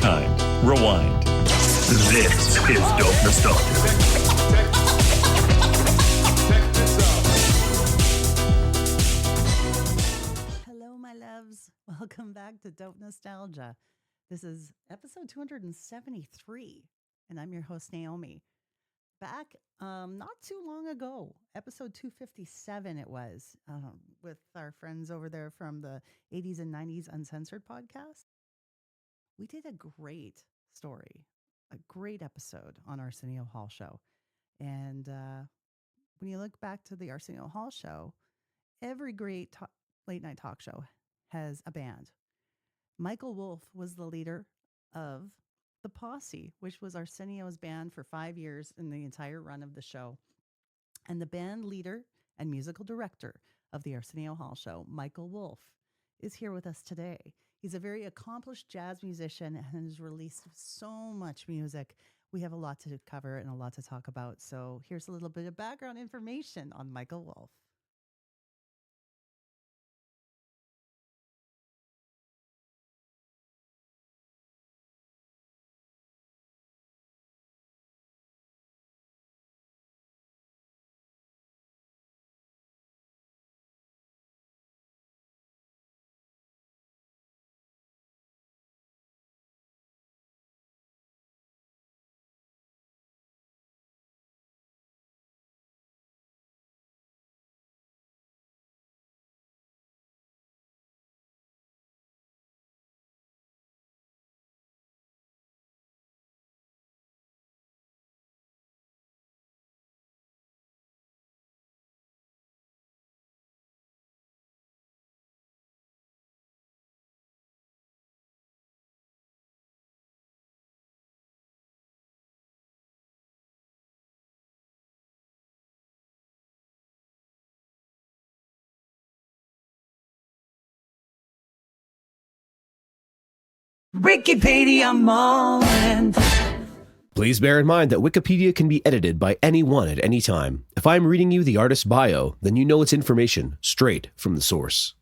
kind. Rewind. This is Dope Nostalgia. Hello, my loves. Welcome back to Dope Nostalgia. This is episode 273, and I'm your host, Naomi. Back not too long ago, episode 257 it was, with our friends over there from the 80s and 90s Uncensored podcast. We did a great story, a great episode on Arsenio Hall show. And when you look back to the Arsenio Hall show, every great late night talk show has a band. Michael Wolff was the leader of the Posse, which was Arsenio's band for 5 years in the entire run of the show. And the band leader and musical director of the Arsenio Hall show, Michael Wolff, is here with us today. He's a very accomplished jazz musician and has released so much music. We have a lot to cover and a lot to talk about. So here's a little bit of background information on Michael Wolff. Wikipedia moment. Please bear in mind that Wikipedia can be edited by anyone at any time. If I'm reading you the artist's bio, then you know it's information straight from the source.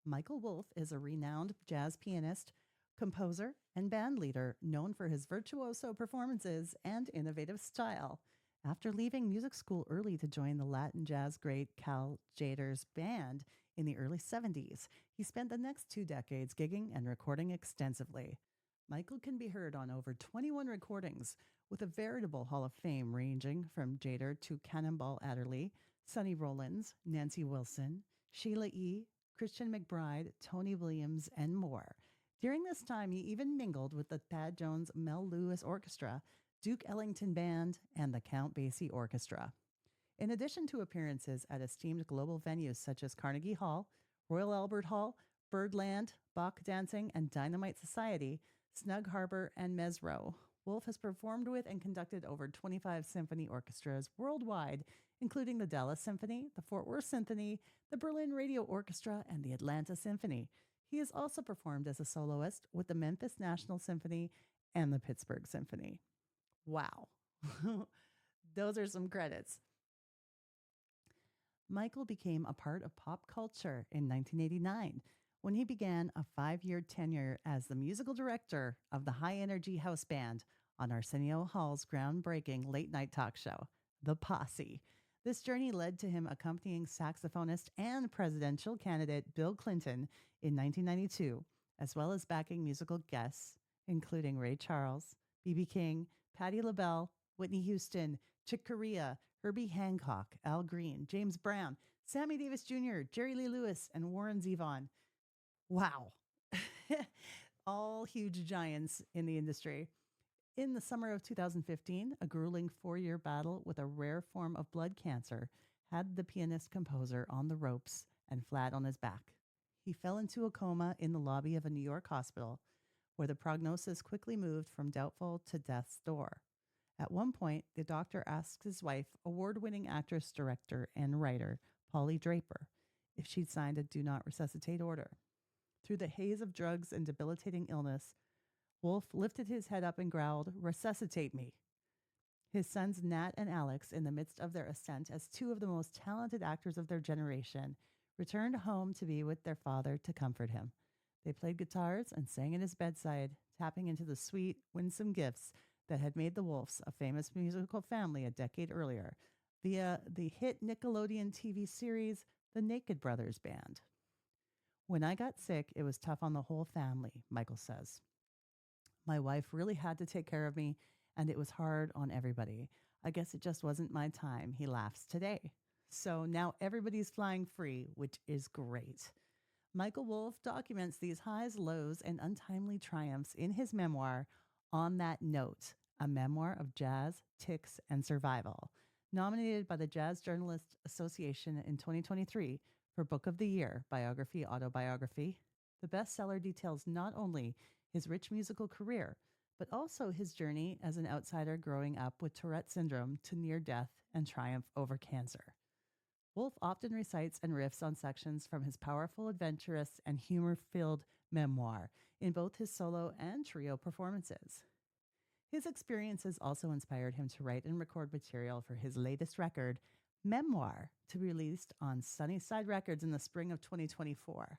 Michael Wolff is a renowned jazz pianist, composer, and band leader known for his virtuoso performances and innovative style. After leaving music school early to join the Latin jazz great Cal Tjader's band in the early 70s, he spent the next 2 decades gigging and recording extensively. Michael can be heard on over 21 recordings, with a veritable Hall of Fame ranging from Tjader to Cannonball Adderley, Sonny Rollins, Nancy Wilson, Sheila E., Christian McBride, Tony Williams, and more. During this time, he even mingled with the Thad Jones Mel Lewis Orchestra, Duke Ellington Band, and the Count Basie Orchestra. In addition to appearances at esteemed global venues such as Carnegie Hall, Royal Albert Hall, Birdland, Bach Dancing, and Dynamite Society, Snug Harbor, and Mesro, Wolff has performed with and conducted over 25 symphony orchestras worldwide, including the Dallas Symphony, the Fort Worth Symphony, the Berlin Radio Orchestra, and the Atlanta Symphony. He has also performed as a soloist with the Memphis National Symphony and the Pittsburgh Symphony. Wow. Those are some credits. Michael became a part of pop culture in 1989 when he began a 5-year tenure as the musical director of the high energy house band on Arsenio Hall's groundbreaking late night talk show, The Posse. This journey led to him accompanying saxophonist and presidential candidate Bill Clinton in 1992, as well as backing musical guests, including Ray Charles, B.B. King, Patti LaBelle, Whitney Houston, Chick Corea, Herbie Hancock, Al Green, James Brown, Sammy Davis Jr., Jerry Lee Lewis, and Warren Zevon. Wow. All huge giants in the industry. In the summer of 2015, a grueling 4-year battle with a rare form of blood cancer had the pianist-composer on the ropes and flat on his back. He fell into a coma in the lobby of a New York hospital, where the prognosis quickly moved from doubtful to death's door. At one point, the doctor asked his wife, award-winning actress, director, and writer, Polly Draper, if she'd signed a do not resuscitate order. Through the haze of drugs and debilitating illness, Wolff lifted his head up and growled, "Resuscitate me." His sons Nat and Alex, in the midst of their ascent as two of the most talented actors of their generation, returned home to be with their father to comfort him. They played guitars and sang at his bedside, tapping into the sweet, winsome gifts that had made the Wolffs a famous musical family a decade earlier via the hit Nickelodeon TV series, The Naked Brothers Band. When I got sick, it was tough on the whole family, Michael says. My wife really had to take care of me, and it was hard on everybody. I guess it just wasn't my time, he laughs today. So now everybody's flying free, which is great. Michael Wolff documents these highs, lows, and untimely triumphs in his memoir, On That Note, a memoir of jazz, tics, and survival, nominated by the Jazz Journalists Association in 2023 for Book of the Year, Biography, Autobiography. The bestseller details not only his rich musical career, but also his journey as an outsider growing up with Tourette syndrome to near death and triumph over cancer. Wolff often recites and riffs on sections from his powerful, adventurous, and humor filled memoir in both his solo and trio performances. His experiences also inspired him to write and record material for his latest record, Memoir, to be released on Sunnyside Records in the spring of 2024.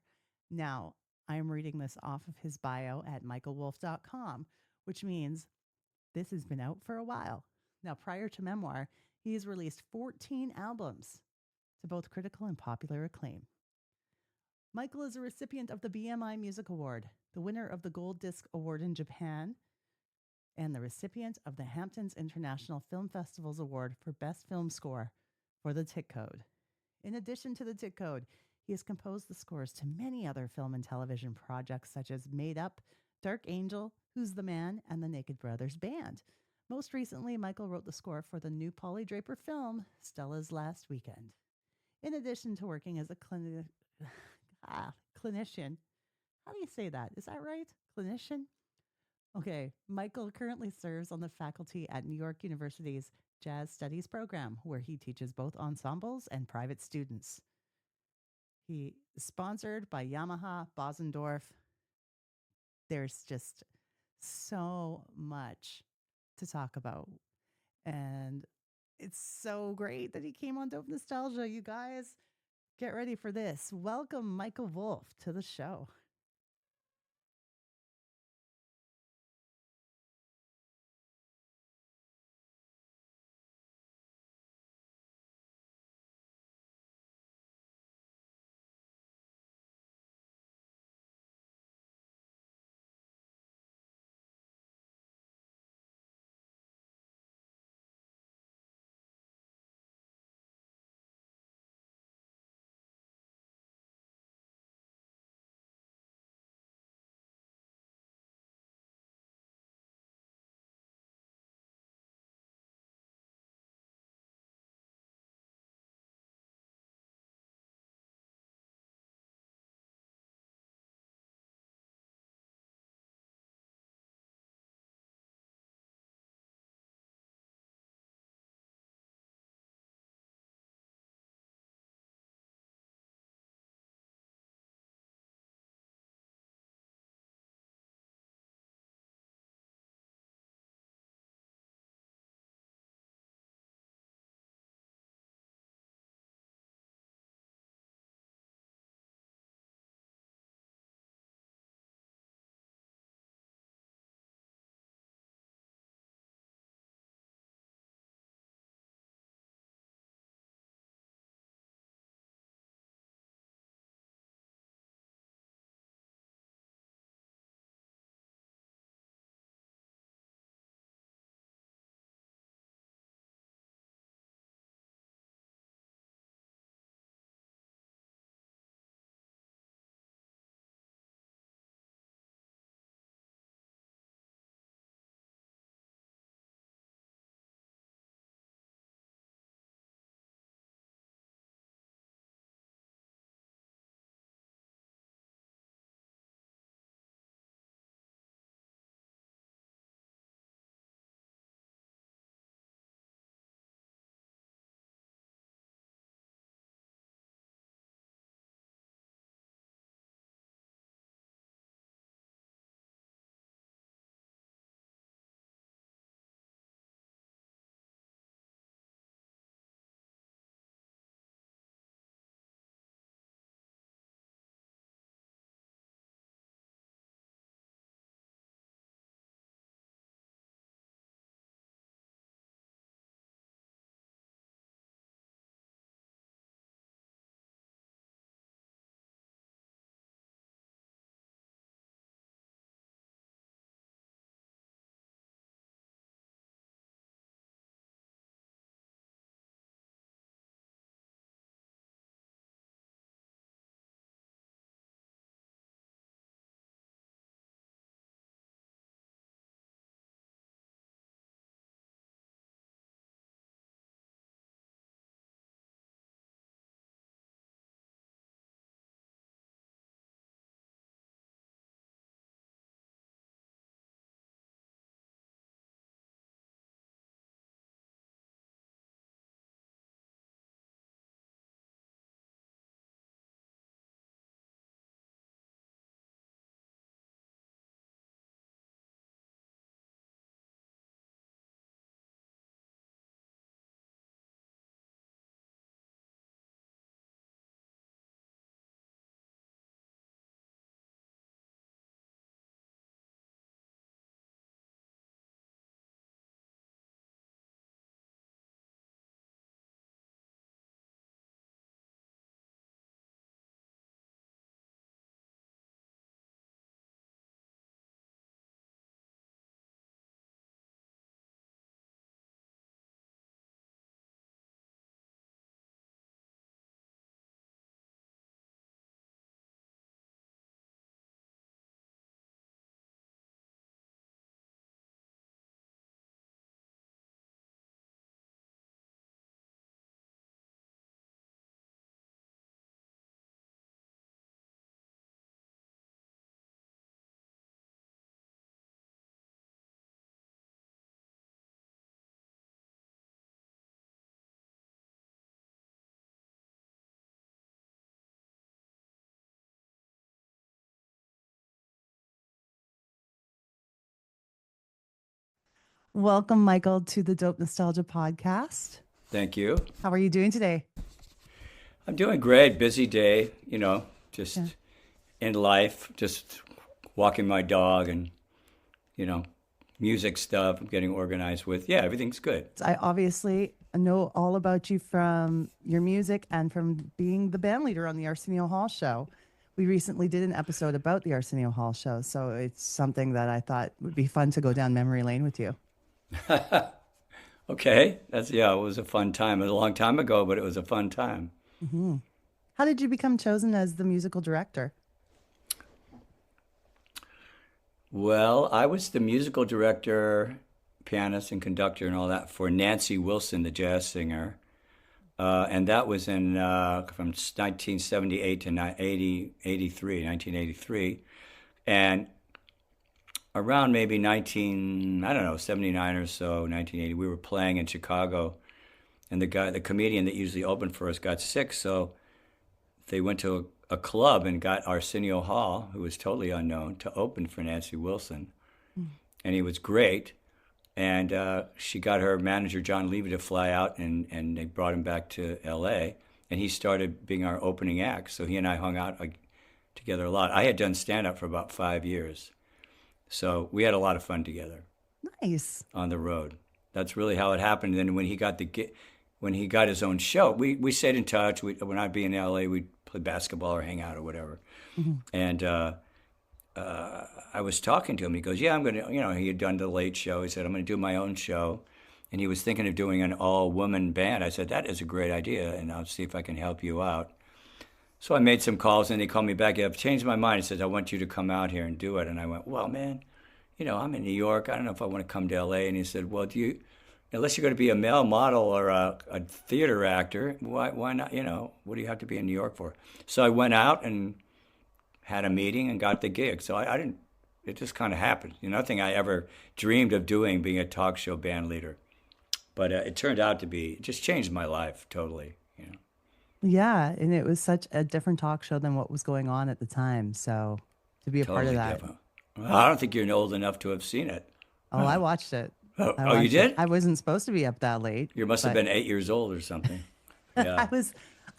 Now, I am reading this off of his bio at michaelwolff.com, which means this has been out for a while. Now, prior to Memoir, he has released 14 albums to both critical and popular acclaim. Michael is a recipient of the BMI Music Award, the winner of the Gold Disc Award in Japan, and the recipient of the Hamptons International Film Festival's Award for Best Film Score for The Tick Code. In addition to The Tick Code, he has composed the scores to many other film and television projects such as Made Up, Dark Angel, Who's the Man, and the Naked Brothers Band. Most recently, Michael wrote the score for the new Polly Draper film, Stella's Last Weekend. In addition to working as a clinician, how do you say that? Is that right? Clinician? Okay, Michael currently serves on the faculty at New York University's Jazz Studies program, where he teaches both ensembles and private students. He is sponsored by Yamaha, Bosendorf. There's just so much to talk about. And it's so great that he came on Dope Nostalgia. You guys, get ready for this. Welcome, Michael Wolff, to the show. Welcome, Michael, to the Dope Nostalgia podcast. Thank you. How are you doing today? I'm doing great. Busy day, just in life, just walking my dog and, music stuff, I'm getting organized with. Yeah, everything's good. I obviously know all about you from your music and from being the band leader on the Arsenio Hall show. We recently did an episode about the Arsenio Hall show, so it's something that I thought would be fun to go down memory lane with you. Okay. It was a fun time. It was a long time ago, but it was a fun time. Mm-hmm. How did you become chosen as the musical director? Well, I was the musical director, pianist, and conductor and all that for Nancy Wilson, the jazz singer. And that was from 1978 to 1983. And around maybe 79 or so, 1980, we were playing in Chicago. And the comedian that usually opened for us got sick, so they went to a club and got Arsenio Hall, who was totally unknown, to open for Nancy Wilson. And he was great. And she got her manager, John Levy, to fly out, and they brought him back to L.A., and he started being our opening act. So he and I hung out together a lot. I had done stand-up for about 5 years. So we had a lot of fun together. Nice. On the road. That's really how it happened. And then when he got his own show, we stayed in touch. When I'd be in L.A., we'd play basketball or hang out or whatever. Mm-hmm. And I was talking to him. He goes, yeah, I'm going to, he had done the Late Show. He said, I'm going to do my own show. And he was thinking of doing an all-woman band. I said, that is a great idea, and I'll see if I can help you out. So I made some calls, and they called me back. I've changed my mind. He said, I want you to come out here and do it. And I went, well, man, I'm in New York. I don't know if I want to come to L.A. And he said, well, unless you're going to be a male model or a theater actor, why not, what do you have to be in New York for? So I went out and had a meeting and got the gig. So it just kind of happened. Nothing I ever dreamed of doing, being a talk show band leader. But it turned out to be, it just changed my life totally. Yeah, and it was such a different talk show than what was going on at the time. So to be a part of that. Different. Well, I don't think you're old enough to have seen it. Oh, I watched it. Oh, you did? I wasn't supposed to be up that late. You must have been 8 years old or something. Yeah. I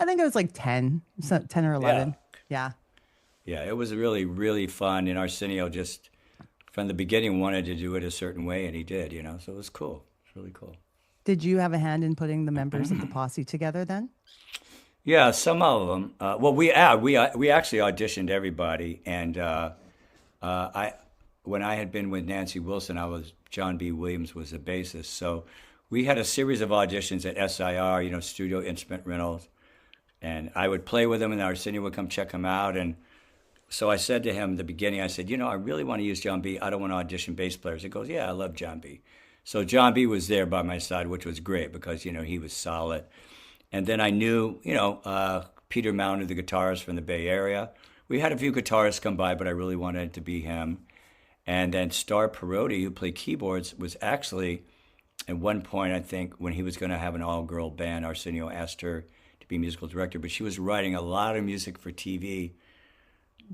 think I was like 10 or 11. Yeah. Yeah, it was really, really fun. And Arsenio just, from the beginning, wanted to do it a certain way, and he did, So it was cool. It's really cool. Did you have a hand in putting the members of the Posse together then? Yeah, some of them. We actually auditioned everybody, and when I had been with Nancy Wilson, John B. Williams was the bassist. So we had a series of auditions at SIR, Studio Instrument Rentals, and I would play with them, and Arsenio would come check them out. And so I said to him at the beginning, I said, I really want to use John B. I don't want to audition bass players. He goes, yeah, I love John B. So John B. was there by my side, which was great because, he was solid. And then I knew, Peter Mounder, the guitarist from the Bay Area. We had a few guitarists come by, but I really wanted it to be him. And then Star Perotti, who played keyboards, was actually, at one point, I think, when he was going to have an all-girl band, Arsenio asked her to be musical director, but she was writing a lot of music for TV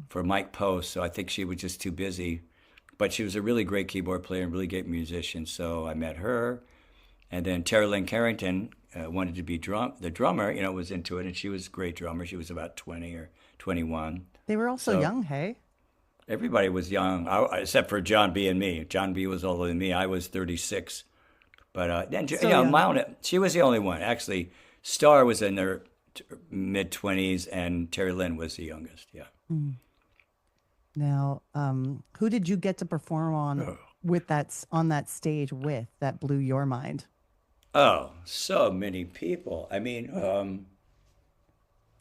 for Mike Post, so I think she was just too busy. But she was a really great keyboard player and really great musician, so I met her. And then Terry Lynn Carrington wanted to be the drummer, was into it, and she was a great drummer. She was about 20 or 21. They were also young, hey? Everybody was young, except for John B. and me. John B. was older than me. I was 36. But then, she was the only one. Actually, Star was in their mid-20s, and Terry Lynn was the youngest, yeah. Mm. Now, who did you get to perform on that stage with that blew your mind? Oh, so many people. I mean,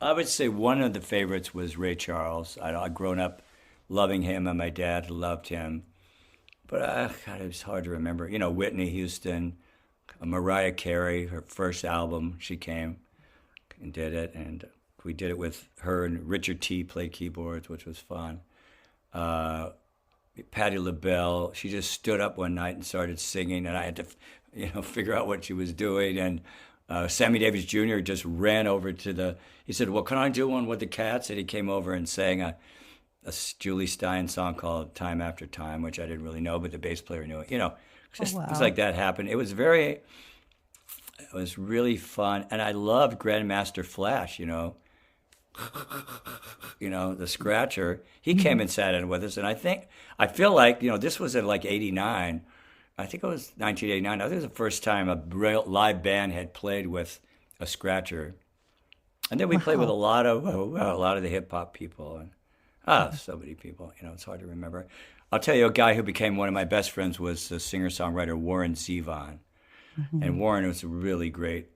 I would say one of the favorites was Ray Charles. I'd grown up loving him, and my dad loved him. But God, it was hard to remember. Whitney Houston, Mariah Carey, her first album, she came and did it, and we did it with her, and Richard T. played keyboards, which was fun. Patti LaBelle, she just stood up one night and started singing, and I had to, figure out what she was doing. And Sammy Davis Jr. just ran over he said, well, can I do one with the Cats? And he came over and sang a Julie Stein song called Time After Time, which I didn't really know, but the bass player knew it. Just wow. things like that happened. It was really fun, and I loved Grandmaster Flash. The scratcher. He came and sat in with us, and I feel like this was in like '89. I think it was 1989. I think it was the first time a real live band had played with a scratcher, and then we played with a lot of the hip hop people, and so many people. It's hard to remember. I'll tell you, a guy who became one of my best friends was the singer-songwriter Warren Zevon. And Warren was a really great,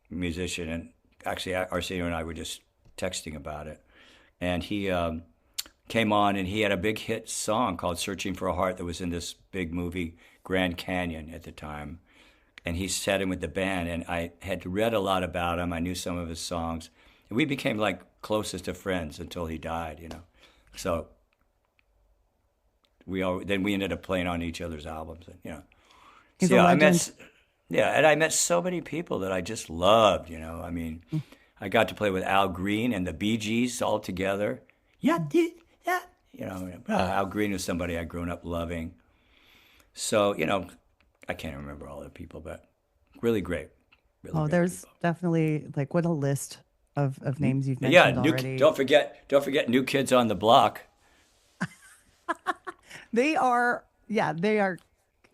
musician. And actually, Arsenio and I were just texting about it. And he came on, and he had a big hit song called Searching for a Heart that was in this big movie, Grand Canyon, at the time. And he sat in with the band, and I had read a lot about him. I knew some of his songs. And we became like closest of friends until he died, So then we ended up playing on each other's albums, and He's so, a legend. I met so many people that I just loved. I mean, I got to play with Al Green and the Bee Gees all together. Yeah. Al Green was somebody I'd grown up loving. So I can't remember all the people, but really great. Really great There's people. definitely like what a list of names you've mentioned already. Don't forget New Kids on the Block. They are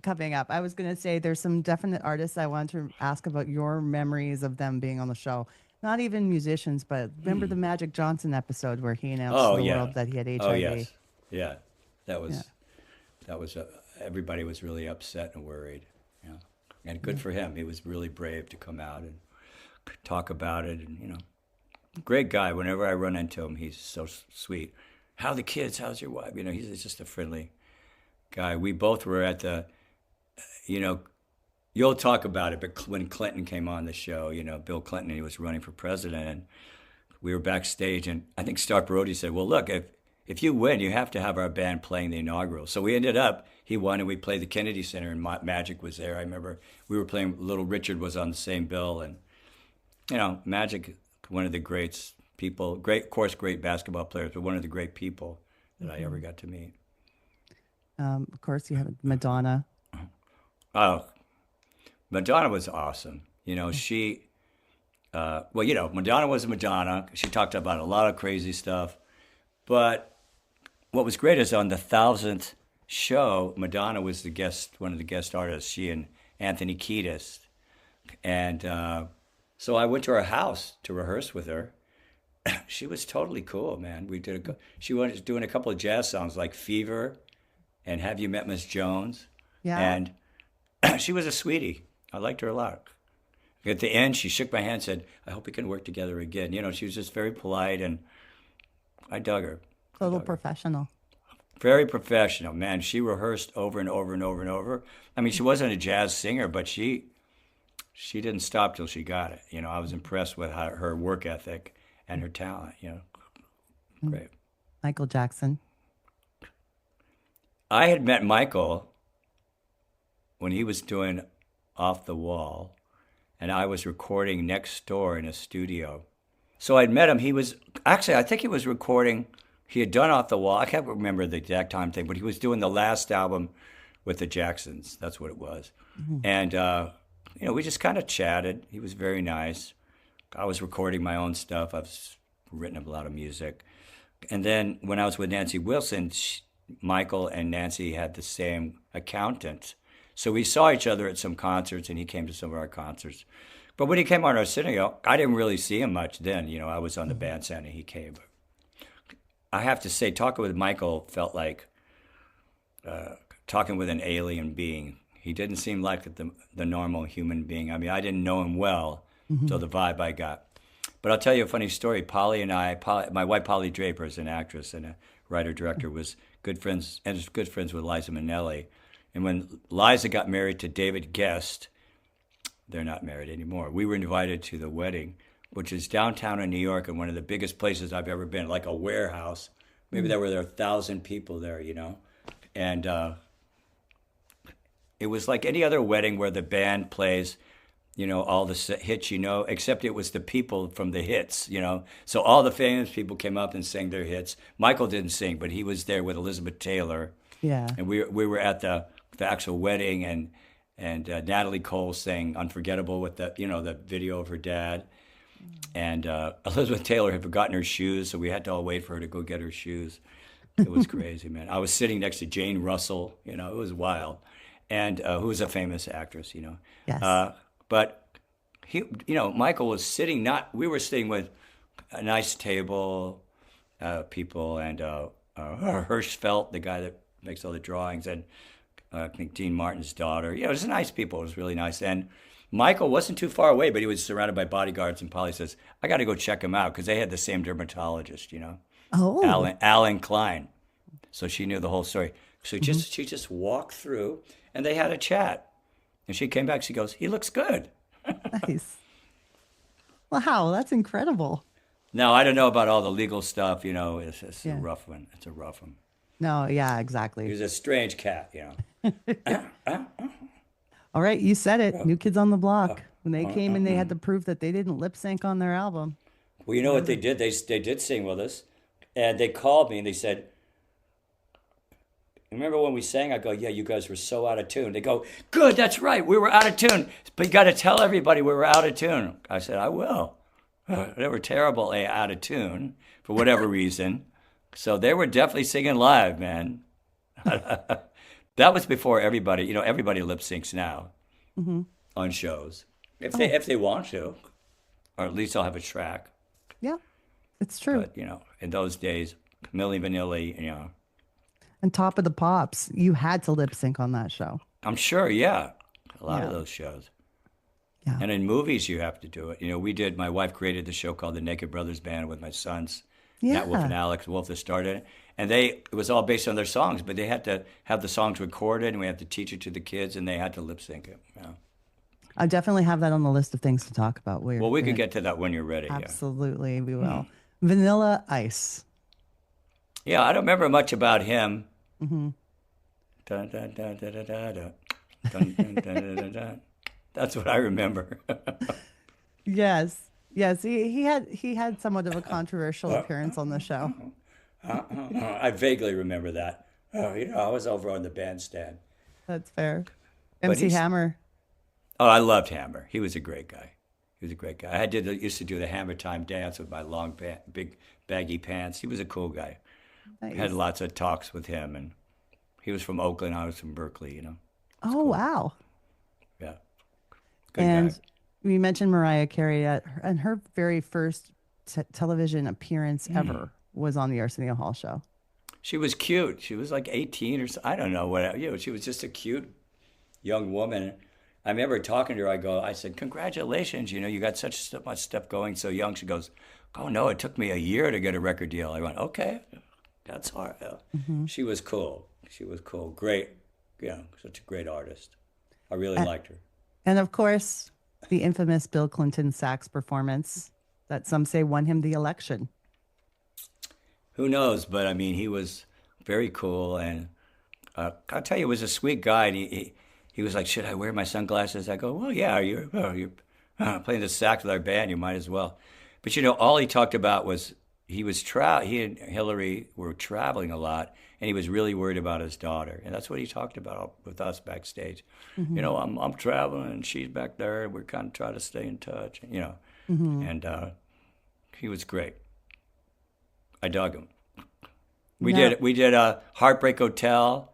coming up. I was going to say there's some definite artists I want to ask about your memories of them being on the show. Not even musicians, but remember the Magic Johnson episode where he announced to the world that he had HIV? Oh, yes. Yeah. That was everybody was really upset and worried. Yeah. And good for him. He was really brave to come out and talk about it. And, great guy. Whenever I run into him, he's so sweet. How are the kids? How's your wife? He's just a friendly guy. We both were at the, you'll talk about it, but when Clinton came on the show, Bill Clinton, he was running for president, and we were backstage, and I think Stark Brody said, well, look, if you win, you have to have our band playing the inaugural. So we ended up, he won, and we played the Kennedy Center, and Magic was there. I remember we were playing, Little Richard was on the same bill, and, Magic, one of the greats, people, great basketball players, but one of the great people that I ever got to meet. Of course, you have Madonna. Oh, Madonna was awesome. She, Madonna was Madonna. She talked about a lot of crazy stuff. But what was great is on the 1000th show, Madonna was one of the guest artists, she and Anthony Kiedis. And so I went to her house to rehearse with her. She was totally cool, man. She was doing a couple of jazz songs like Fever and Have You Met Miss Jones? Yeah. And she was a sweetie. I liked her a lot. At the end, she shook my hand and said, I hope we can work together again. She was just very polite, and I dug her. Total professional. Very professional, man. She rehearsed over and over and over and over. I mean, she wasn't a jazz singer, but she didn't stop till she got it. I was impressed with her work ethic and her talent, Great. Michael Jackson. I had met Michael when he was doing Off the Wall, and I was recording next door in a studio. So I'd met him. I think he was recording, he had done Off the Wall. I can't remember the exact time thing, but he was doing the last album with the Jacksons. That's what it was. Mm-hmm. And, we just kind of chatted. He was very nice. I was recording my own stuff. I've written a lot of music. And then when I was with Nancy Wilson, Michael and Nancy had the same accountant. So we saw each other at some concerts, and he came to some of our concerts. But when he came on Arsenio, I didn't really see him much then. I was on the bandstand, and he came. I have to say, talking with Michael felt like talking with an alien being. He didn't seem like the normal human being. I mean, I didn't know him well, so the vibe I got. But I'll tell you a funny story. Polly and my wife Polly Draper is an actress and a writer-director, was good friends with Liza Minnelli. And when Liza got married to David Guest, they're not married anymore. We were invited to the wedding, which is downtown in New York and one of the biggest places I've ever been, like a warehouse. Maybe there were 1,000 people there, And it was like any other wedding where the band plays, all the hits, except it was the people from the hits, So all the famous people came up and sang their hits. Michael didn't sing, but he was there with Elizabeth Taylor. Yeah. And we were at the the actual wedding, and Natalie Cole sang "Unforgettable" with the video of her dad. And Elizabeth Taylor had forgotten her shoes, so we had to all wait for her to go get her shoes. It was crazy, man. I was sitting next to Jane Russell, it was wild, and who was a famous actress, Yes. But he, Michael was sitting. We were sitting with a nice table, people, and Hirschfeld, the guy that makes all the drawings, and I think Dean Martin's daughter. It was nice people. It was really nice. And Michael wasn't too far away, but he was surrounded by bodyguards. And Polly says, "I got to go check him out," because they had the same dermatologist, Oh. Alan Klein. So she knew the whole story. So she just walked through, and they had a chat. And she came back. She goes, "He looks good." Nice. Wow, that's incredible. Now, I don't know about all the legal stuff. It's Yeah. a rough one. It's a rough one. No, yeah, He exactly. was a strange cat, All right, you said it. New Kids on the Block. When they came and they had to prove that they didn't lip sync on their album. Well, you know what they did? They did sing with us, and they called me and they said, "Remember when we sang?" I go, "Yeah, you guys were so out of tune." They go, "Good, that's right. We were out of tune, but you got to tell everybody we were out of tune." I said, "I will." They were terribly out of tune for whatever reason. So they were definitely singing live, man. That was before everybody, everybody lip syncs now on shows. If they want to, or at least I'll have a track. Yeah, it's true. But, in those days, Milli Vanilli, And Top of the Pops, you had to lip sync on that show. I'm sure, yeah. A lot of Yeah. those shows. Yeah. And in movies, you have to do it. My wife created the show called The Naked Brothers Band with my sons, Nat Wolff and Yeah. Alex Wolff, that started it. And it was all based on their songs, but they had to have the songs recorded, and we had to teach it to the kids, and they had to lip sync it. Yeah. I definitely have that on the list of things to talk about. Well, we could get to that when you're ready. Absolutely, we will. Vanilla Ice. Yeah, I don't remember much about him. Mhm. Dun, dun, dun, dun, dun, dun, dun. Dun, dun, dun, dun, dun, dun. That's what I remember. Yes. Yes, he had somewhat of a controversial appearance on the show. I vaguely remember that. I was over on the bandstand. That's fair. But MC he's- Hammer. Oh, I loved Hammer. He was a great guy. I used to do the Hammer Time dance with my long, big, baggy pants. He was a cool guy. Nice. Had lots of talks with him, and he was from Oakland. I was from Berkeley. Oh, wow. Yeah. Good And guy. we mentioned Mariah Carey and her very first television appearance ever was on the Arsenio Hall show. She was cute. She was like 18 or so. I don't know what. She was just a cute young woman. I remember talking to her. I said, "Congratulations, you got such much stuff going so young." She goes, "Oh no, it took me a year to get a record deal." I went, "Okay, that's hard." She was cool. Great, such a great artist. I really liked her. And of course, the infamous Bill Clinton sax performance that some say won him the election. Who knows? But I mean, he was very cool, and I'll tell you, he was a sweet guy. And he was like, "Should I wear my sunglasses?" I go, "Well, yeah. You're playing the sax with our band. You might as well." But all he talked about was he and Hillary were traveling a lot, and he was really worried about his daughter, and that's what he talked about with us backstage. I'm traveling, and she's back there, and we're kind of trying to stay in touch. And he was great. I dug him. We did a Heartbreak Hotel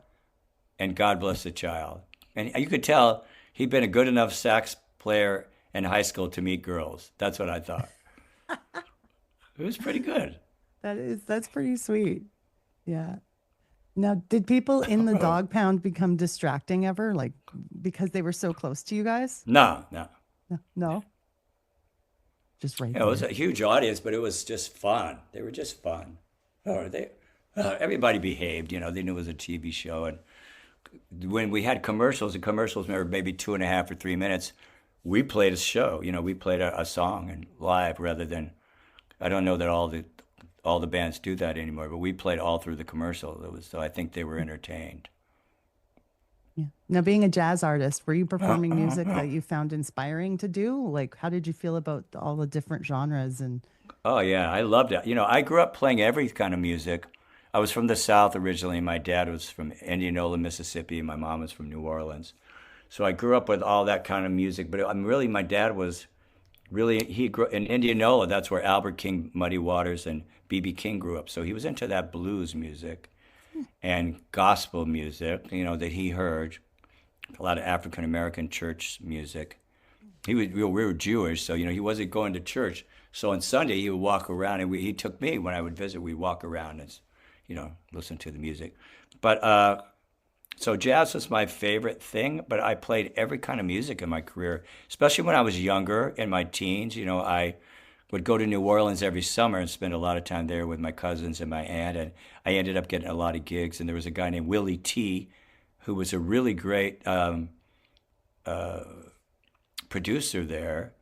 and God Bless the Child. And you could tell he'd been a good enough sax player in high school to meet girls. That's what I thought. It was pretty good. That's pretty sweit. Yeah. Now, did people in the dog pound become distracting ever? Like, because they were so close to you guys? No. No? Just right It was there. a huge audience, but it was just fun. They were just fun. Everybody behaved, they knew it was a TV show. And when we had commercials, the commercials were maybe 2.5 or 3 minutes, we played a show. We played a song and live rather than, I don't know that all the bands do that anymore, but we played all through the commercial. So I think they were entertained. Yeah. Now, being a jazz artist, were you performing music that you found inspiring to do? Like, how did you feel about all the different genres? And Oh, yeah, I loved it. I grew up playing every kind of music. I was from the South originally. My dad was from Indianola, Mississippi, and my mom was from New Orleans. So I grew up with all that kind of music. But I'm really, my dad was really, he grew in Indianola. That's where Albert King, Muddy Waters, and B.B. King grew up. So he was into that blues music and gospel music, you know, that he heard. A lot of African American church music. We were Jewish, so, you know, he wasn't going to church. So on Sunday, he would walk around, and he took me when I would visit. We'd walk around and, you know, listen to the music. But so jazz was my favorite thing, but I played every kind of music in my career, especially when I was younger, in my teens. You know, I would go to New Orleans every summer and spend a lot of time there with my cousins and my aunt, and I ended up getting a lot of gigs. And there was a guy named Willie T, who was a really great producer there.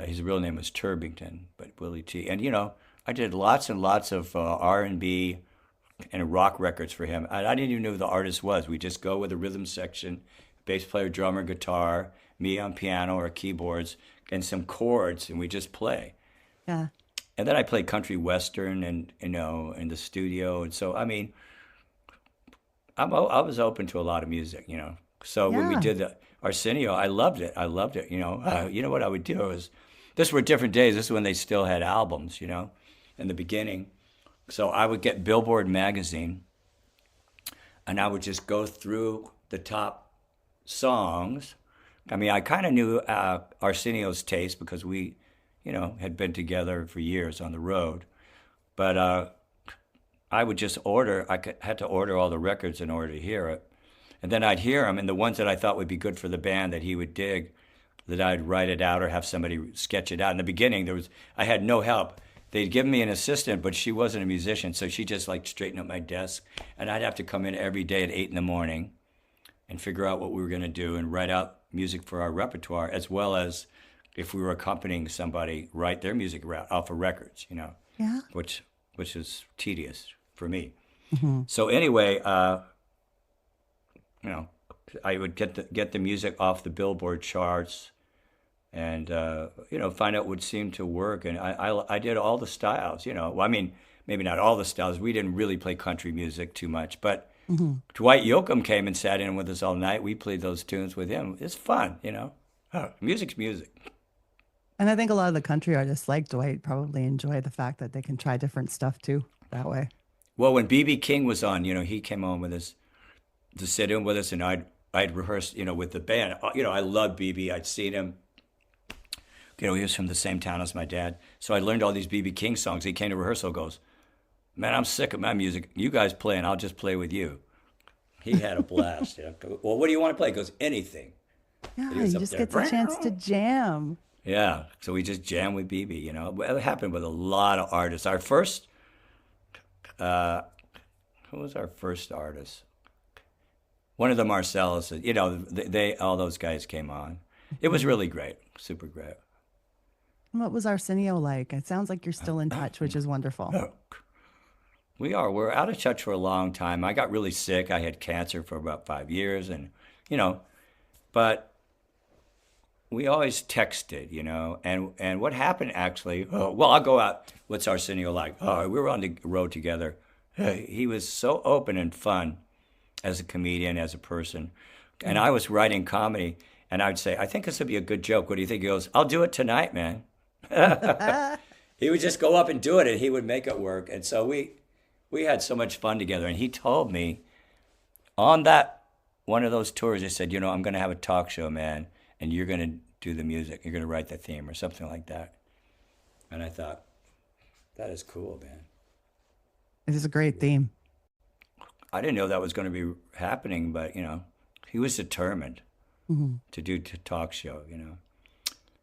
His real name was Turbington, but Willie T. And, you know, I did lots and lots of R&B and rock records for him. I didn't even know who the artist was. We just go with a rhythm section, bass player, drummer, guitar, me on piano or keyboards, and some chords, and we just play. Yeah. And then I played country western and, you know, in the studio. And so, I mean, I was open to a lot of music, you know. So when we Yeah. did the Arsenio, I loved it. I loved it, you know. You know what I would do is, this were different days. This is when they still had albums, you know, in the beginning. So I would get Billboard magazine, and I would just go through the top songs. I mean, I kind of knew Arsenio's taste because we, you know, had been together for years on the road. But I would just had to order all the records in order to hear it. And then I'd hear them, and the ones that I thought would be good for the band that he would dig, that I'd write it out or have somebody sketch it out. In the beginning, I had no help. They'd given me an assistant, but she wasn't a musician, so she just like straightened up my desk. And I'd have to come in every day at 8 a.m. and figure out what we were going to do and write out music for our repertoire, as well as, if we were accompanying somebody, write their music off of records, you know, Yeah. which is tedious for me. Mm-hmm. So anyway, you know, I would get the music off the Billboard charts, and you know, find out what seemed to work. And I did all the styles, you know. Well, I mean, maybe not all the styles. We didn't really play country music too much, but Dwight Yoakam came and sat in with us all night. We played those tunes with him. It's fun, you know. Music's music. And I think a lot of the country artists like Dwight probably enjoy the fact that they can try different stuff too that way. Well, when B.B. King was on, you know, he came on with us to sit in with us, and I'd rehearse, you know, with the band. You know, I loved B.B. I'd seen him. You know, he was from the same town as my dad. So I learned all these B.B. King songs. He came to rehearsal, goes, "Man, I'm sick of my music. You guys play, and I'll just play with you." He had a blast. You know? Well, what do you want to play? He goes, "Anything." Yeah, He was you up just there. get the chance to jam. Yeah, so we just jammed with BB, you know. It happened with a lot of artists. Our first, who was our first artist? One of the Marcellus, you know, they all those guys came on. It was really great, super great. What was Arsenio like? It sounds like you're still in touch, which is wonderful. We're out of touch for a long time. I got really sick. I had cancer for about 5 years, and, you know, but we always texted, you know, and what happened actually, well, I'll go out, what's Arsenio like? We were on the road together. He was so open and fun as a comedian, as a person. And I was writing comedy, and I would say, "I think this would be a good joke. What do you think?" He goes, "I'll do it tonight, man." He would just go up and do it, and he would make it work. And so we had so much fun together. And he told me on that one of those tours, he said, "You know, I'm going to have a talk show, man, and you're going to do the music. You're going to write the theme," or something like that. And I thought, that is cool, man. It is a great theme. I didn't know that was going to be happening, but, you know, he was determined to do the talk show, you know.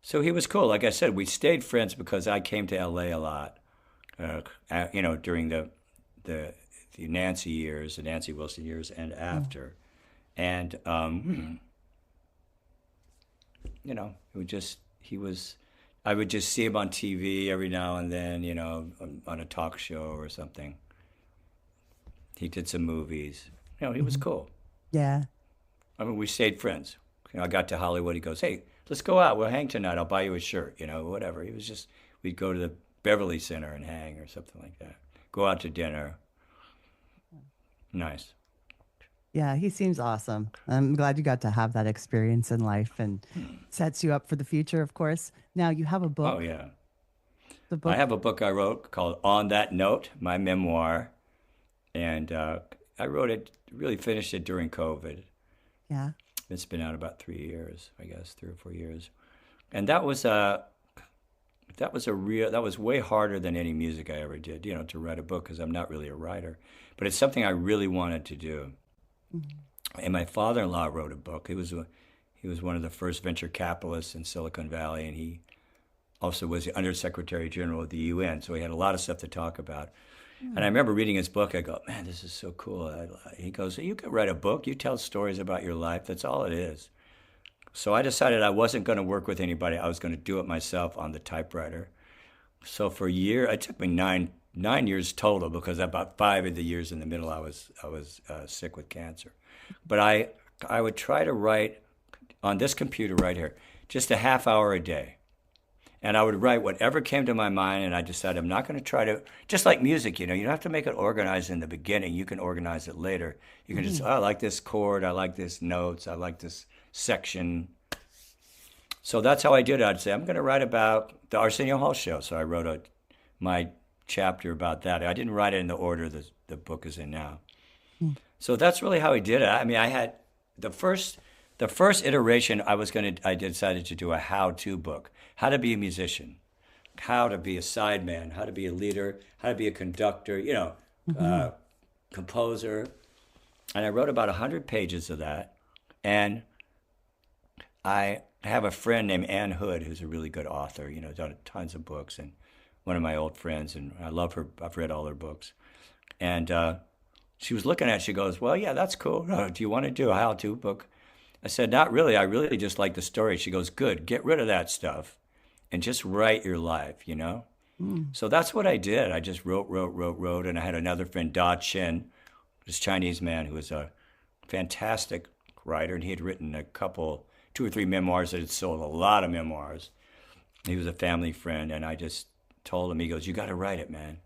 So he was cool. Like I said, we stayed friends because I came to L.A. a lot, you know, during the Nancy years, the Nancy Wilson years, and after. And, you know, I would just see him on TV every now and then, you know, on a talk show or something. He did some movies. You know, he was cool. Yeah. I mean, we stayed friends. You know, I got to Hollywood. He goes, "Hey, let's go out. We'll hang tonight. I'll buy you a shirt," you know, whatever. He was just, we'd go to the Beverly Center and hang or something like that. Go out to dinner. Nice. Yeah, he seems awesome. I'm glad you got to have that experience in life and sets you up for the future, of course. Now you have a Oh, book. yeah. The I book, have a book I wrote called On That Note, my memoir. And I wrote it, really finished it during COVID. yeah. It's been out about 3 years, I guess, 3 or 4 years. And that was that was way harder than any music I ever did, to write a book because I'm not really a writer. But it's something I really wanted to do. And my father-in-law wrote a book. He was one of the first venture capitalists in Silicon Valley, and he also was the Undersecretary General of the UN. So he had a lot of stuff to talk about. And I remember reading his book. I go, man, this is so cool. He goes, you can write a book. You tell stories about your life. That's all it is. So I decided I wasn't going to work with anybody. I was going to do it myself on the typewriter. So for a year, it took me nine years total because about 5 of the years in the middle I was sick with cancer. But I would try to write on this computer right here, just a half hour a day. And I would write whatever came to my mind, and I decided I'm not going to try to, just like music, you don't have to make it organized in the beginning. You can organize it later. You can just, I like this chord, I like this notes, I like this section. So that's how I did it. I'd say, I'm going to write about the Arsenio Hall show. So I wrote my chapter about that. I didn't write it in the order the book is in now. So that's really how I did it. I mean, I had the first iteration, I decided to do a how-to book. How to be a musician, how to be a sideman, how to be a leader, how to be a conductor, composer. And I wrote about 100 pages of that. And I have a friend named Ann Hood, who's a really good author, done tons of books, and one of my old friends, and I love her. I've read all her books. And she was looking at it, she goes, well, yeah, that's cool. Do you want to do a how-to book? I said, not really. I really just like the story. She goes, good, get rid of that stuff and just write your life, So that's what I did. I just wrote. And I had another friend, Da Chen, this Chinese man who was a fantastic writer. And he had written 2 or 3 memoirs that had sold a lot of memoirs. He was a family friend. And I just told him, he goes, you got to write it, man.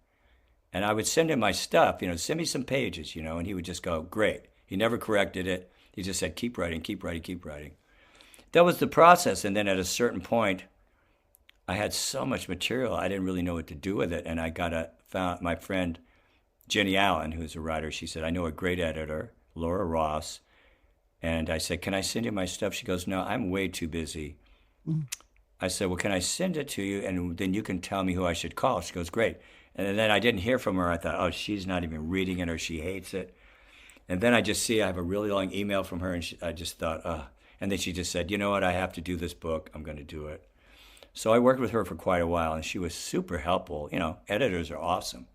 And I would send him my stuff, send me some pages, and he would just go, great. He never corrected it. He just said, keep writing, keep writing, keep writing. That was the process. And then at a certain point, I had so much material, I didn't really know what to do with it. And I found my friend, Jenny Allen, who's a writer. She said, I know a great editor, Laura Ross. And I said, can I send you my stuff? She goes, no, I'm way too busy. I said, well, can I send it to you? And then you can tell me who I should call. She goes, great. And then I didn't hear from her. I thought, oh, she's not even reading it or she hates it. And then I just see I have a really long email from her, and I just thought, And then she just said, you know what, I have to do this book. I'm going to do it. So I worked with her for quite a while, and she was super helpful. Editors are awesome.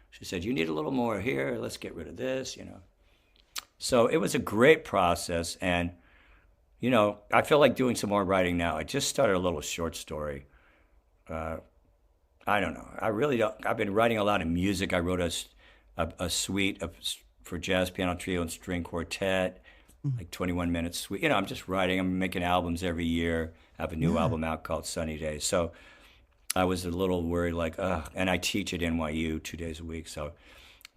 She said, you need a little more here. Let's get rid of this, So it was a great process, and, I feel like doing some more writing now. I just started a little short story. I don't know. I really don't. I've been writing a lot of music. I wrote a suite for jazz, piano, trio, and string quartet, like 21-minute suite. I'm just writing. I'm making albums every year. I have a new album out called Sunny Days. So I was a little worried, and I teach at NYU 2 days a week. So,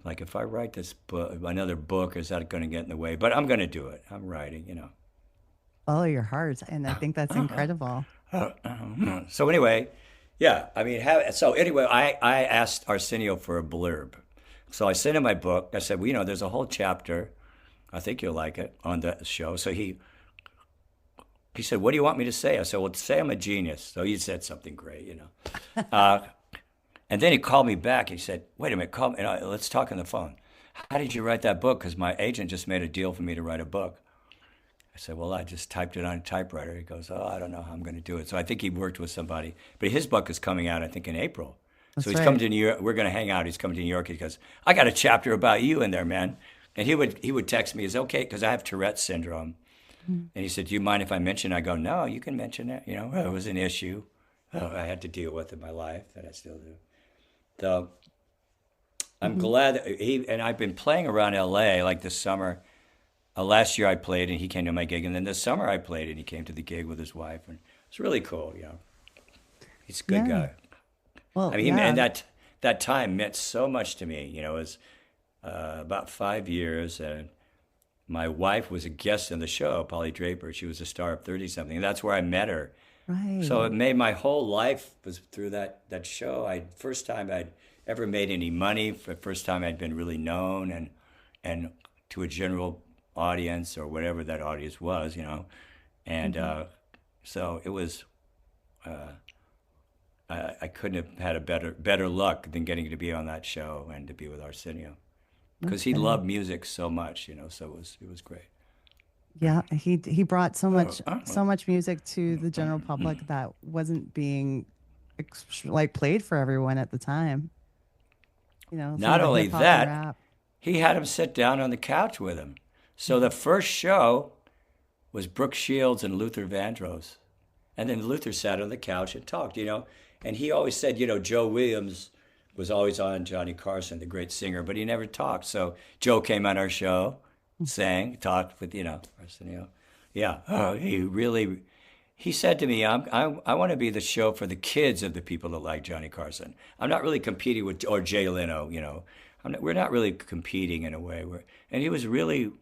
if I write this book, another book, is that going to get in the way? But I'm going to do it. I'm writing, Follow your heart. And I think that's incredible. So anyway, yeah, I mean, I asked Arsenio for a blurb. So I sent him my book. I said, well, there's a whole chapter. I think you'll like it on the show. So he said, what do you want me to say? I said, well, say I'm a genius. So he said something great, And then he called me back. He said, wait a minute, call me. Let's talk on the phone. How did you write that book? Because my agent just made a deal for me to write a book. I said, well, I just typed it on a typewriter. He goes, oh, I don't know how I'm going to do it. So I think he worked with somebody. But his book is coming out, I think, in April. So he's coming to New York. We're going to hang out. He's coming to New York. He goes, I got a chapter about you in there, man. And he would text me, is it okay? Because I have Tourette's syndrome. And he said, do you mind if I mention it? I go, no, you can mention it. It was an issue I had to deal with in my life that I still do. So I'm glad that I've been playing around LA like this summer. Last year I played and he came to my gig. And then this summer I played and he came to the gig with his wife. And it's really cool, He's a good guy. Well, I mean, and that time meant so much to me, about 5 years, and my wife was a guest in the show, Polly Draper. She was a star of 30-something, and that's where I met her. Right. So it made my whole life was through that show. First time I'd ever made any money, for the first time I'd been really known and to a general audience or whatever that audience was, And so it was, I couldn't have had a better luck than getting to be on that show and to be with Arsenio. Because he loved music so much, so it was great. Yeah, he brought so much music to the general public that wasn't being played for everyone at the time. Not only that, he had him sit down on the couch with him. So the first show was Brooke Shields and Luther Vandross. And then Luther sat on the couch and talked, And he always said, Joe Williams was always on Johnny Carson, the great singer, but he never talked. So Joe came on our show, sang, talked with, Arsenio. Yeah, he said to me, I want to be the show for the kids of the people that like Johnny Carson. I'm not really competing with, or Jay Leno, we're not really competing in a way. And he was really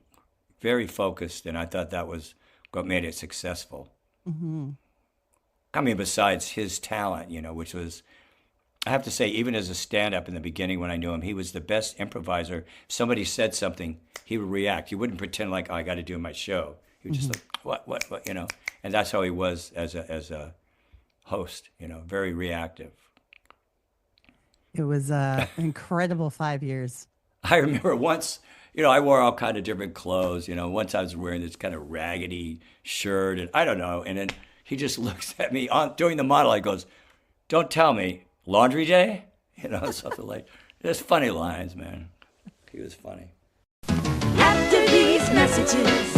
very focused, and I thought that was what made it successful. Mm-hmm. I mean, besides his talent, which was, I have to say, even as a stand-up in the beginning when I knew him, he was the best improviser. If somebody said something, he would react. He wouldn't pretend like, I got to do my show. He would just like, what, And that's how he was as a host, very reactive. It was an incredible 5 years. I remember once, I wore all kind of different clothes. Once I was wearing this kind of raggedy shirt, and I don't know. And then he just looks at me during the monologue. He goes, "Don't tell me, laundry day?" Something like. There's funny lines, man. He was funny. After these messages,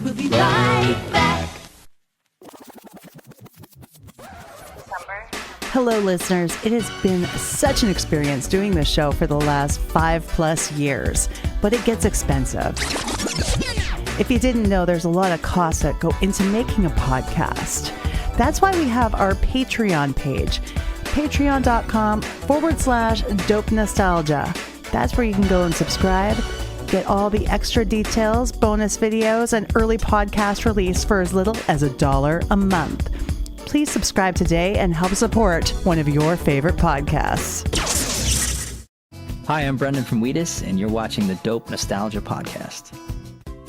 we'll be right back. Hello, listeners. It has been such an experience doing this show for the last 5+ years, but it gets expensive. If you didn't know, there's a lot of costs that go into making a podcast. That's why we have our Patreon page, patreon.com/dope nostalgia. That's where you can go and subscribe, get all the extra details, bonus videos, and early podcast release for as little as $1 a month. Please subscribe today and help support one of your favorite podcasts. Hi, I'm Brendan from Wheatus, and you're watching the Dope Nostalgia Podcast.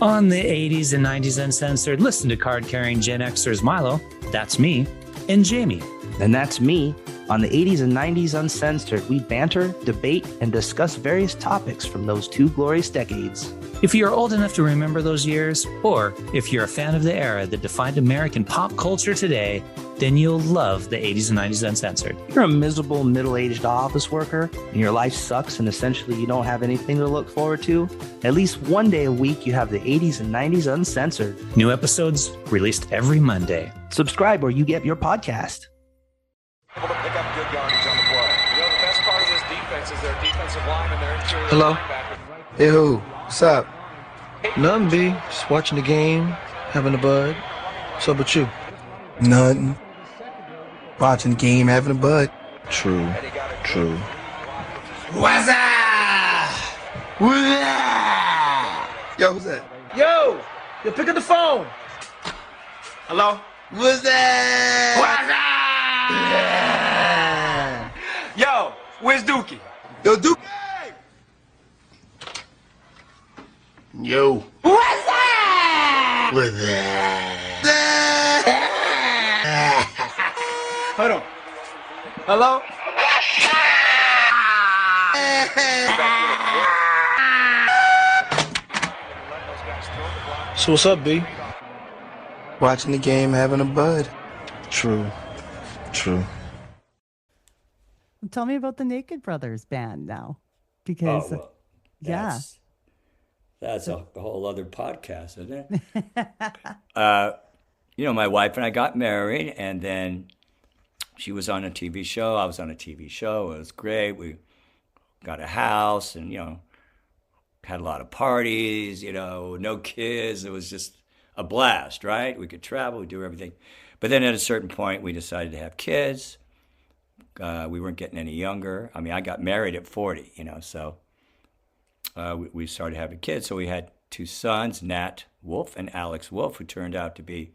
On the 80s and 90s Uncensored, listen to card-carrying Gen Xers Milo, that's me, and Jamie. And that's me. On the 80s and 90s Uncensored, we banter, debate, and discuss various topics from those two glorious decades. If you're old enough to remember those years, or if you're a fan of the era that defined American pop culture today, then you'll love the 80s and 90s Uncensored. You're a miserable middle-aged office worker, and your life sucks, and essentially you don't have anything to look forward to. At least one day a week, you have the 80s and 90s Uncensored. New episodes released every Monday. Subscribe where you get your podcast. Able to pick up good yardage on the play. The best part of this defense is their defensive line and their interior Hello? linebacker. Hey, who? What's up? Nothing, B. Just watching the game, having a bud. What's up with you? Nothing. Watching the game, having a bud. True. True. What's up? What's up? Yo, who's that? Yo, pick up the phone. Hello? What's that? What's up? Yo, where's Dookie? Yo, Dookie! Yo. What's that? What's that? Hold on. Hello? So what's up, B? Watching the game, having a bud. True. Tell me about the Naked Brothers band now, because That's a whole other podcast, isn't it? My wife and I got married, and then she was on a TV show. I was on a TV show. It was great. We got a house and, had a lot of parties, no kids. It was just a blast, right? We could travel, we do everything. But then at a certain point, we decided to have kids. We weren't getting any younger. I mean, I got married at 40, so we started having kids. So we had 2 sons, Nat Wolff and Alex Wolff, who turned out to be,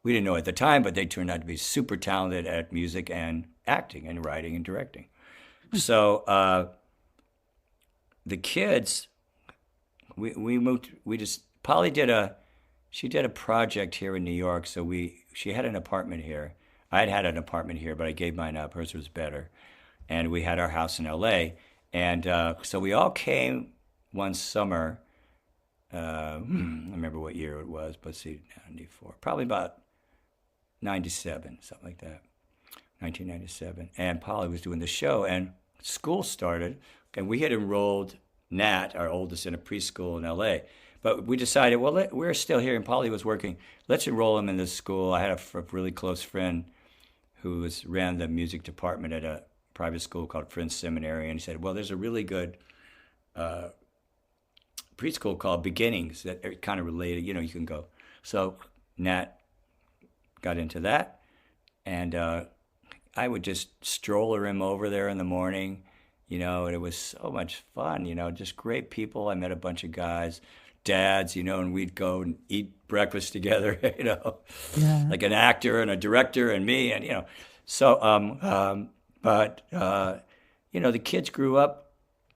we didn't know at the time, but they turned out to be super talented at music and acting and writing and directing. So the kids, we moved, Polly did a project here in New York. So she had an apartment here. I had an apartment here, but I gave mine up. Hers was better. And we had our house in LA. And so we all came one summer. I remember what year it was, but see, 94, probably about 97, something like that, 1997. And Polly was doing the show, and school started, and we had enrolled Nat, our oldest, in a preschool in LA. But we decided, well, we're still here, and Polly was working. Let's enroll him in this school. I had a really close friend who ran the music department at a private school called Friends Seminary, and he said, well, there's a really good preschool called Beginnings that are kind of related, you can go. So Nat got into that, and I would just stroller him over there in the morning, and it was so much fun, just great people. I met a bunch of guys, dads, and we'd go and eat breakfast together, like an actor and a director and me, and, so, but, the kids grew up.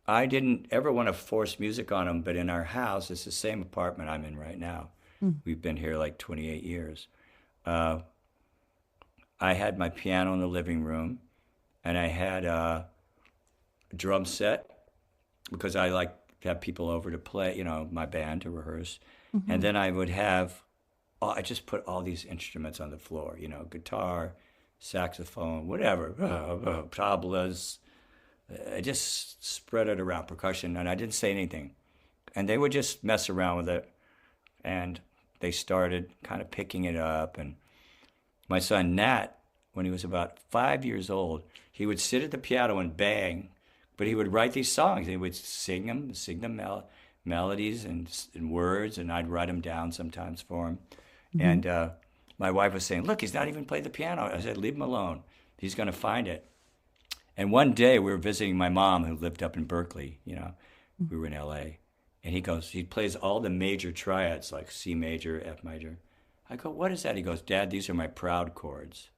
I didn't ever want to force music on them, but in our house, it's the same apartment I'm in right now. We've been here like 28 years. I had my piano in the living room, and I had a drum set because I like to have people over to play, my band to rehearse. And then I would I just put all these instruments on the floor, guitar, saxophone, whatever, tablas. I just spread it around, percussion, and I didn't say anything. And they would just mess around with it, and they started kind of picking it up. And my son Nat, when he was about 5 years old, he would sit at the piano and bang, but he would write these songs. He would sing them melodies and words, and I'd write them down sometimes for him. And my wife was saying, look, he's not even played the piano. I said, leave him alone. He's going to find it. And one day we were visiting my mom, who lived up in Berkeley, we were in LA. And he plays all the major triads, like C major, F major. I go, what is that? He goes, Dad, these are my proud chords.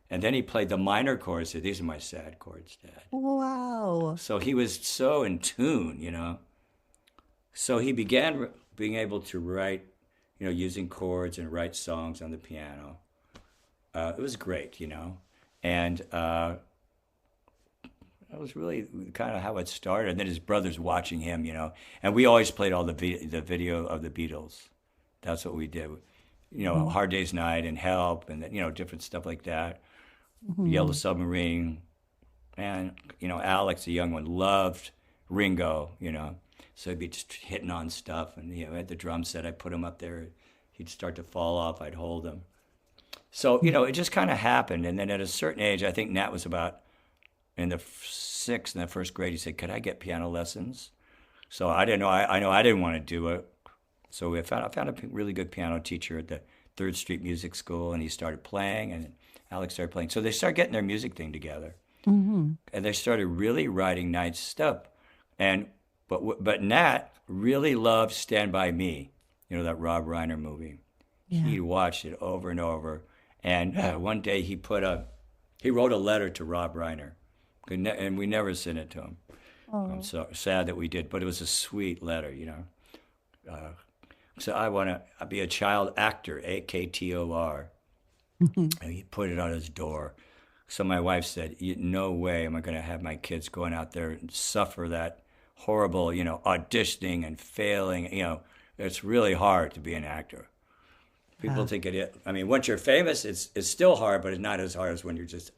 And then he played the minor chords. He said, these are my sad chords, Dad. Wow. So he was so in tune, So he began being able to write, using chords and write songs on the piano. It was great, And that was really kind of how it started. And then his brother's watching him, And we always played all the video of the Beatles. That's what we did. Hard Day's Night and Help and, different stuff like that. Yellow Submarine. And, Alex, the young one, loved Ringo, So he'd be just hitting on stuff. And, at the drum set, I'd put him up there. He'd start to fall off. I'd hold him. So, it just kind of happened. And then at a certain age, I think Nat was about in the first grade, he said, could I get piano lessons? So I didn't know. I know I didn't want to do it. So I found a really good piano teacher at the 3rd Street Music School, and he started playing, and Alex started playing. So they started getting their music thing together. And they started really writing nice stuff. But Nat really loved Stand By Me, that Rob Reiner movie. Yeah. He watched it over and over. And one day he wrote a letter to Rob Reiner. And we never sent it to him. I'm so sad that we did, but it was a sweet letter, So I want to be a child actor, AKTOR. And he put it on his door. So my wife said, no way am I going to have my kids going out there and suffer that horrible, auditioning and failing. It's really hard to be an actor. People think it is. I mean, once you're famous, it's still hard, but it's not as hard as when you're just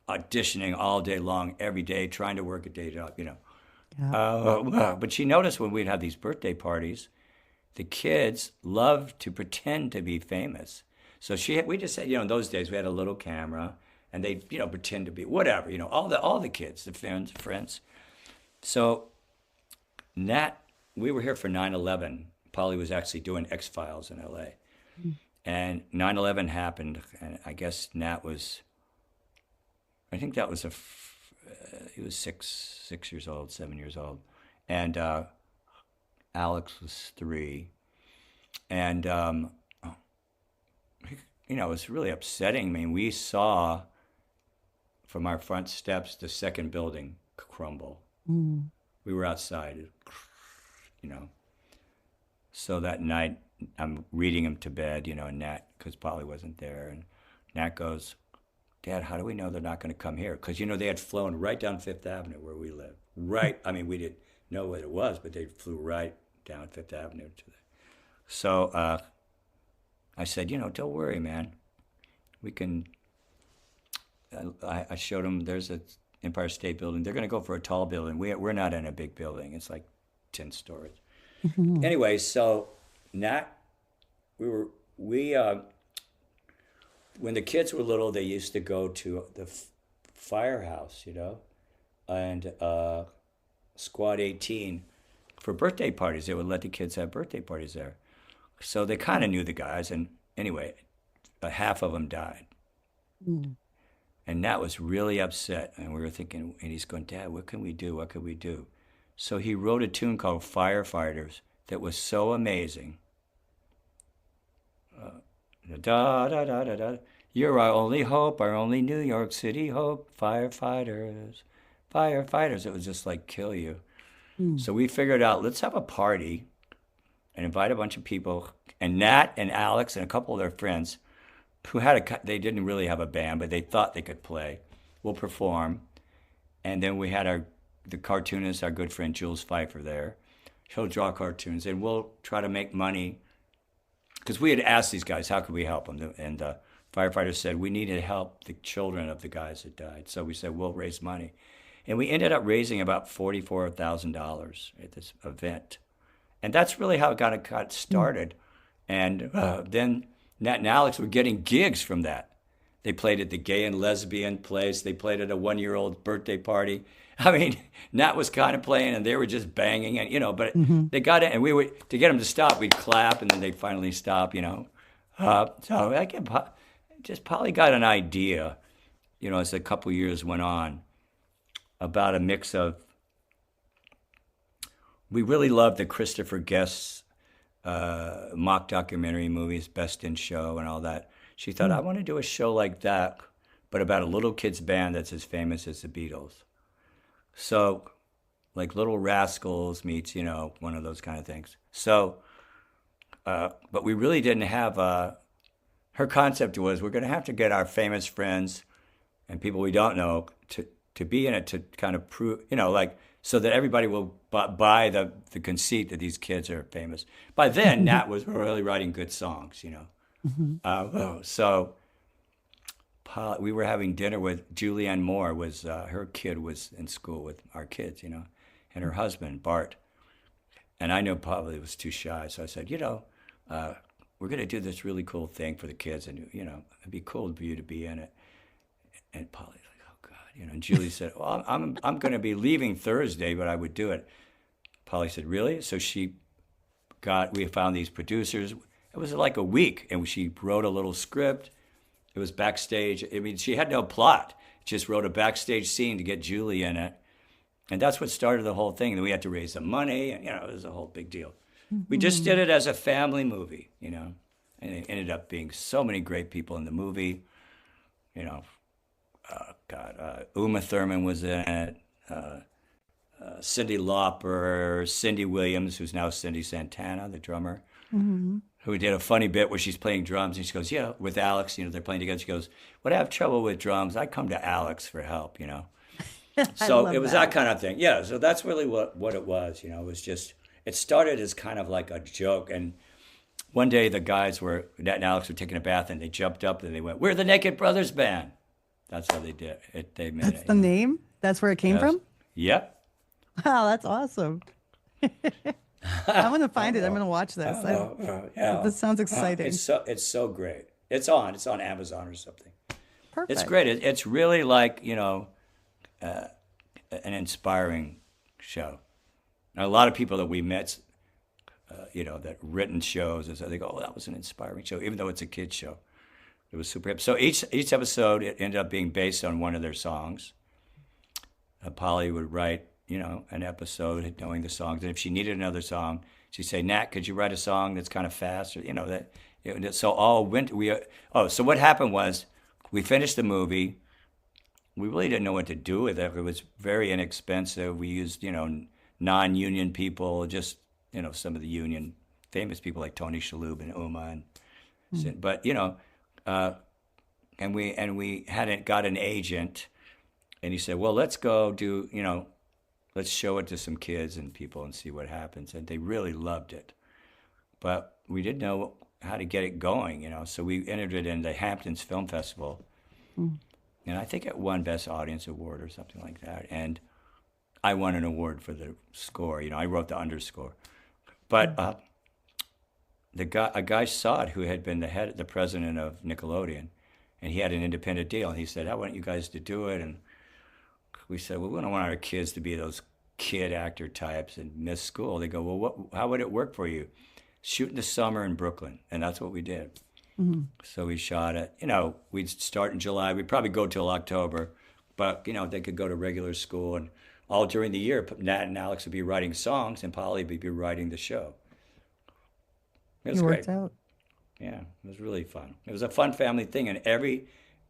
auditioning all day long, every day, trying to work a day job, Yeah. But she noticed when we'd have these birthday parties, the kids loved to pretend to be famous. So we just said, in those days we had a little camera, and they, pretend to be whatever, all the kids, the friends. So Nat, we were here for 9/11. Polly was actually doing X-Files in LA. And 9/11 happened, and I guess Nat was, I think that was he was 6 years old, 7 years old. And Alex was 3. And, you know, it was really upsetting. I mean, we saw from our front steps the second building crumble. Mm. We were outside, you know. So that night, I'm reading him to bed, you know, and Nat, because Polly wasn't there. And Nat goes, Dad, how do we know they're not going to come here? Because, you know, they had flown right down Fifth Avenue where we live. Right. I mean, we didn't know what it was, but they flew right down Fifth Avenue to there. So I said, you know, don't worry, man. We can, I showed them there's a Empire State Building. They're going to go for a tall building. We're not in a big building. It's like 10 stories. Anyway, so Nat, when the kids were little, they used to go to the firehouse, you know, and Squad 18 for birthday parties. They would let the kids have birthday parties there. So they kind of knew the guys. And anyway, half of them died. Mm. And Nat was really upset. And we were thinking, and he's going, Dad, what can we do? What could we do? So he wrote a tune called Firefighters that was so amazing. Da, da, da, da, da. You're our only hope, our only New York City hope. Firefighters, firefighters. It was just like kill you. Mm. So we figured out, let's have a party and invite a bunch of people. And Nat and Alex and a couple of their friends who they didn't really have a band, but they thought they could play, will perform. And then we had the cartoonist, our good friend Jules Pfeiffer there. He'll draw cartoons, and we'll try to make money. Because we had asked these guys, how could we help them? And the firefighters said, we need to help the children of the guys that died. So we said, we'll raise money. And we ended up raising about $44,000 at this event. And that's really how it got started. And then Nat and Alex were getting gigs from that. They played at the gay and lesbian place. They played at a 1-year-old birthday party. I mean, Nat was kind of playing, and they were just banging, and you know. But they got it, and we would to get them to stop. We'd clap, and then they'd finally stop. You know, so I just probably got an idea, you know, as a couple years went on, about a mix of. We really loved the Christopher Guest's mock documentary movies, Best in Show, and all that. She thought, I want to do a show like that, but about a little kid's band that's as famous as the Beatles. So, like Little Rascals meets, you know, one of those kind of things. So, but we really didn't have, her concept was we're going to have to get our famous friends and people we don't know to be in it to kind of prove, you know, like, so that everybody will buy the conceit that these kids are famous. By then, Nat was really writing good songs, you know. So we were having dinner with Julianne Moore. Her kid was in school with our kids, you know, and her husband, Bart. And I knew Polly was too shy, so I said, you know, we're going to do this really cool thing for the kids, and, you know, it'd be cool for you to be in it. And Polly's like, oh, God, you know, and Julie said, well, I'm going to be leaving Thursday, but I would do it. Polly said, really? So we found these producers. It was like a week, and she wrote a little script. It was backstage. I mean, she had no plot. Just wrote a backstage scene to get Julie in it. And that's what started the whole thing. And we had to raise the money, and, you know, it was a whole big deal. We just did it as a family movie, you know, and it ended up being so many great people in the movie. You know, Uma Thurman was in it, Cyndi Lauper, Cindy Williams, who's now Cindy Santana, the drummer. Who did a funny bit where she's playing drums, and she goes, yeah, with Alex, you know, they're playing together. She goes, when I have trouble with drums, I come to Alex for help, you know. So it was that kind of thing. Yeah, so that's really what it was, you know. It was just, it started as kind of like a joke. And one day the guys Nat and Alex were taking a bath, and they jumped up and they went, we're the Naked Brothers Band. That's how they did it. That's the name? That's where it came from? Yep. Wow, that's awesome. I'm going to find it. I'm going to watch this. Yeah. This sounds exciting. It's so great. It's on Amazon or something. Perfect. It's great. It's really like, you know, an inspiring show. And a lot of people that we met, you know, that written shows, they go, oh, that was an inspiring show, even though it's a kid's show. It was super hip. So each episode, it ended up being based on one of their songs. Polly would write an episode knowing the songs. And if she needed another song, she'd say, Nat, could you write a song that's kind of fast? Or, so all winter, so what happened was we finished the movie. We really didn't know what to do with it. It was very inexpensive. We used, non-union people, just, some of the union famous people like Tony Shalhoub and Uma. But, and we hadn't got an agent. And he said, well, let's go do, let's show it to some kids and people and see what happens. And they really loved it. But we didn't know how to get it going, So we entered it in the Hamptons Film Festival. And I think it won Best Audience Award or something like that. And I won an award for the score. I wrote the underscore. But a guy saw it who had been the president of Nickelodeon. And he had an independent deal. And he said, I want you guys to do it. And we said, well, we don't want our kids to be those kid actor types and miss school. They go, well, how would it work for you? Shoot in the summer in Brooklyn. And that's what we did. So we shot it. We'd start in July. We'd probably go till October. But, they could go to regular school. And all during the year, Nat and Alex would be writing songs and Polly would be writing the show. It was great. Worked out. Yeah, it was really fun. It was a fun family thing. And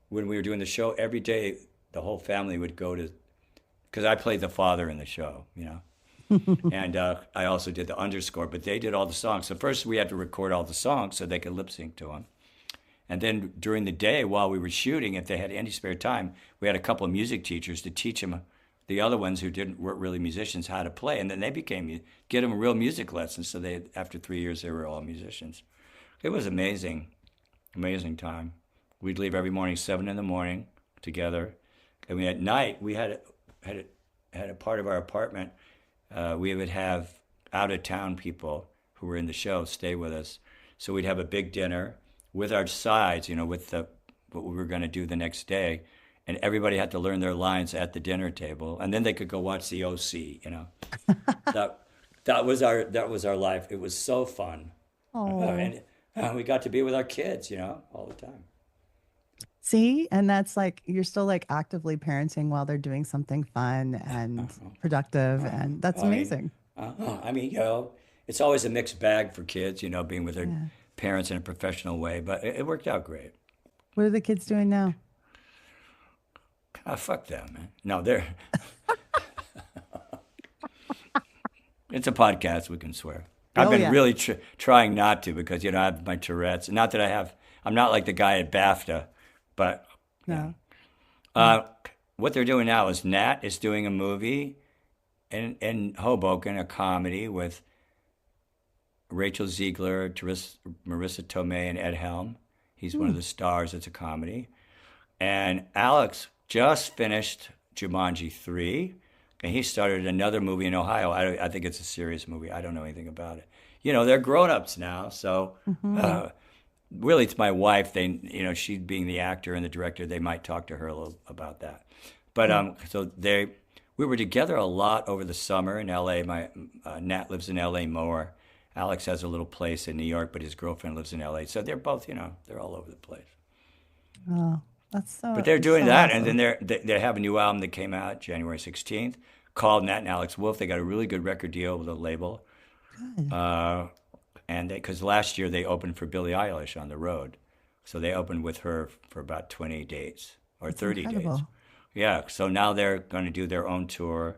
when we were doing the show, every day the whole family would go to, because I played the father in the show, and I also did the underscore, but they did all the songs. So first we had to record all the songs so they could lip sync to them. And then during the day while we were shooting, if they had any spare time, we had a couple of music teachers to teach them, the other ones who weren't really musicians, how to play. And then they get them real music lessons. So after 3 years, they were all musicians. It was amazing time. We'd leave every morning, 7 a.m. together. And at night, we had a part of our apartment. We would have out-of-town people who were in the show stay with us. So we'd have a big dinner with our sides, with what we were going to do the next day. And everybody had to learn their lines at the dinner table. And then they could go watch the OC, That was our life. It was so fun. And we got to be with our kids, all the time. See, and that's like you're still like actively parenting while they're doing something fun and productive, and that's amazing. It's always a mixed bag for kids, being with their parents in a professional way, but it worked out great. What are the kids doing now? Fuck them, man. No, they're. It's a podcast, we can swear. I've been really trying not to because, I have my Tourette's. Not that I'm not like the guy at BAFTA, but what they're doing now is Nat is doing a movie in Hoboken, a comedy with Rachel Ziegler, Marissa Tomei, and Ed Helm. He's one of the stars. It's a comedy. And Alex just finished Jumanji 3. And he started another movie in Ohio. I think it's a serious movie. I don't know anything about it. They're grown-ups now. So really, it's my wife. She being the actor and the director, they might talk to her a little about that. But we were together a lot over the summer in L.A. Nat lives in L.A. more. Alex has a little place in New York, but his girlfriend lives in L.A. So they're both, they're all over the place. Oh, that's so. But they're doing that, awesome. and then they have a new album that came out January 16th called Nat and Alex Wolff. They got a really good record deal with a label. Good. And because last year they opened for Billie Eilish on the road. So they opened with her for about 20 dates or That's 30 incredible. dates. Yeah, so now they're going to do their own tour.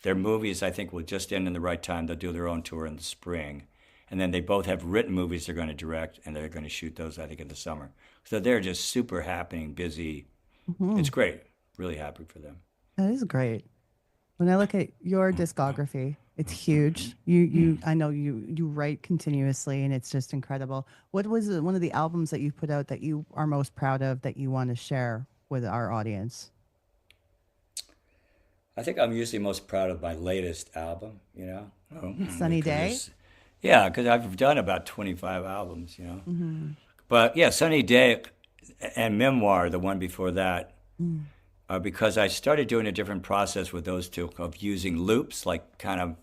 Their movies, I think, will just end in the right time. They'll do their own tour in the spring. And then they both have written movies they're going to direct, and they're going to shoot those, I think, in the summer. So they're just super happening, busy. It's great. Really happy for them. That is great. When I look at your discography, it's huge. I know you write continuously, and it's just incredible. What was one of the albums that you put out that you are most proud of that you want to share with our audience? I think I'm usually most proud of my latest album, Sunny Day? Yeah, because I've done about 25 albums, But yeah, Sunny Day and Memoir, the one before that, because I started doing a different process with those two of using loops, like kind of,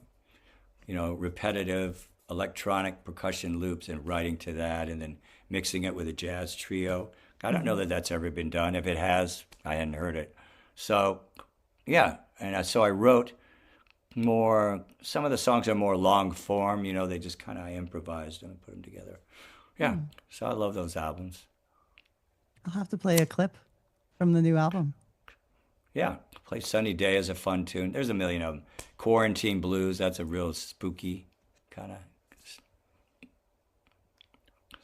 repetitive electronic percussion loops and writing to that and then mixing it with a jazz trio. I don't know that that's ever been done. If it has, I hadn't heard it. So, yeah. And so I wrote some of the songs are more long form, you know, they just kind of improvised and put them together. Yeah, so I love those albums. I'll have to play a clip from the new album. Yeah, play Sunny Day is a fun tune. There's a million of them. Quarantine Blues, that's a real spooky kind of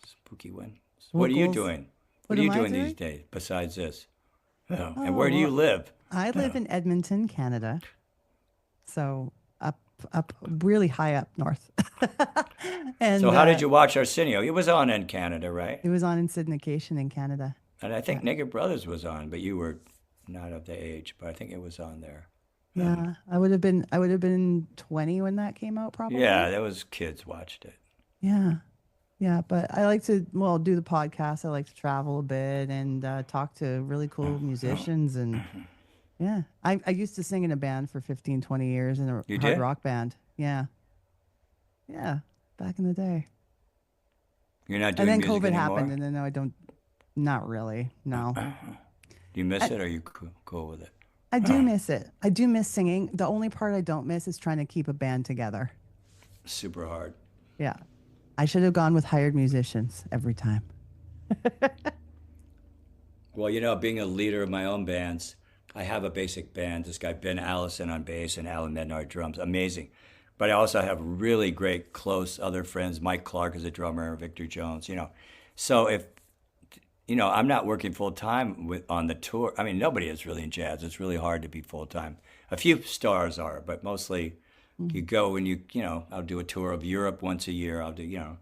spooky one. What are you doing? What are you doing these days besides this? Oh, and where do you live? I live in Edmonton, Canada. So up really high up north. And so how did you watch Arsenio? It was on in Canada, right? It was on in syndication in Canada. And I think Naked Brothers was on, but you were not of the age, but I think it was on there. Yeah, I would have been 20 when that came out, probably. Yeah, that was kids watched it. Yeah, but I like to do the podcast. I like to travel a bit and talk to really cool musicians. And yeah, I used to sing in a band for 15, 20 years in a hard rock band. Yeah, back in the day. You're not doing music anymore? And then COVID anymore? happened, and then I don't. Not really. No. Do you miss it, or are you cool with it? I do miss it. I do miss singing. The only part I don't miss is trying to keep a band together. Super hard. Yeah. I should have gone with hired musicians every time. Well, you know, being a leader of my own bands, I have a basic band. This guy, Ben Allison on bass and Alan Mednar drums. Amazing. But I also have really great, close other friends. Mike Clark is a drummer, Victor Jones, you know. So if, you know, I'm not working full-time on the tour. I mean, nobody is really in jazz. It's really hard to be full-time. A few stars are, but mostly you go and you know, I'll do a tour of Europe once a year. I'll do, you know,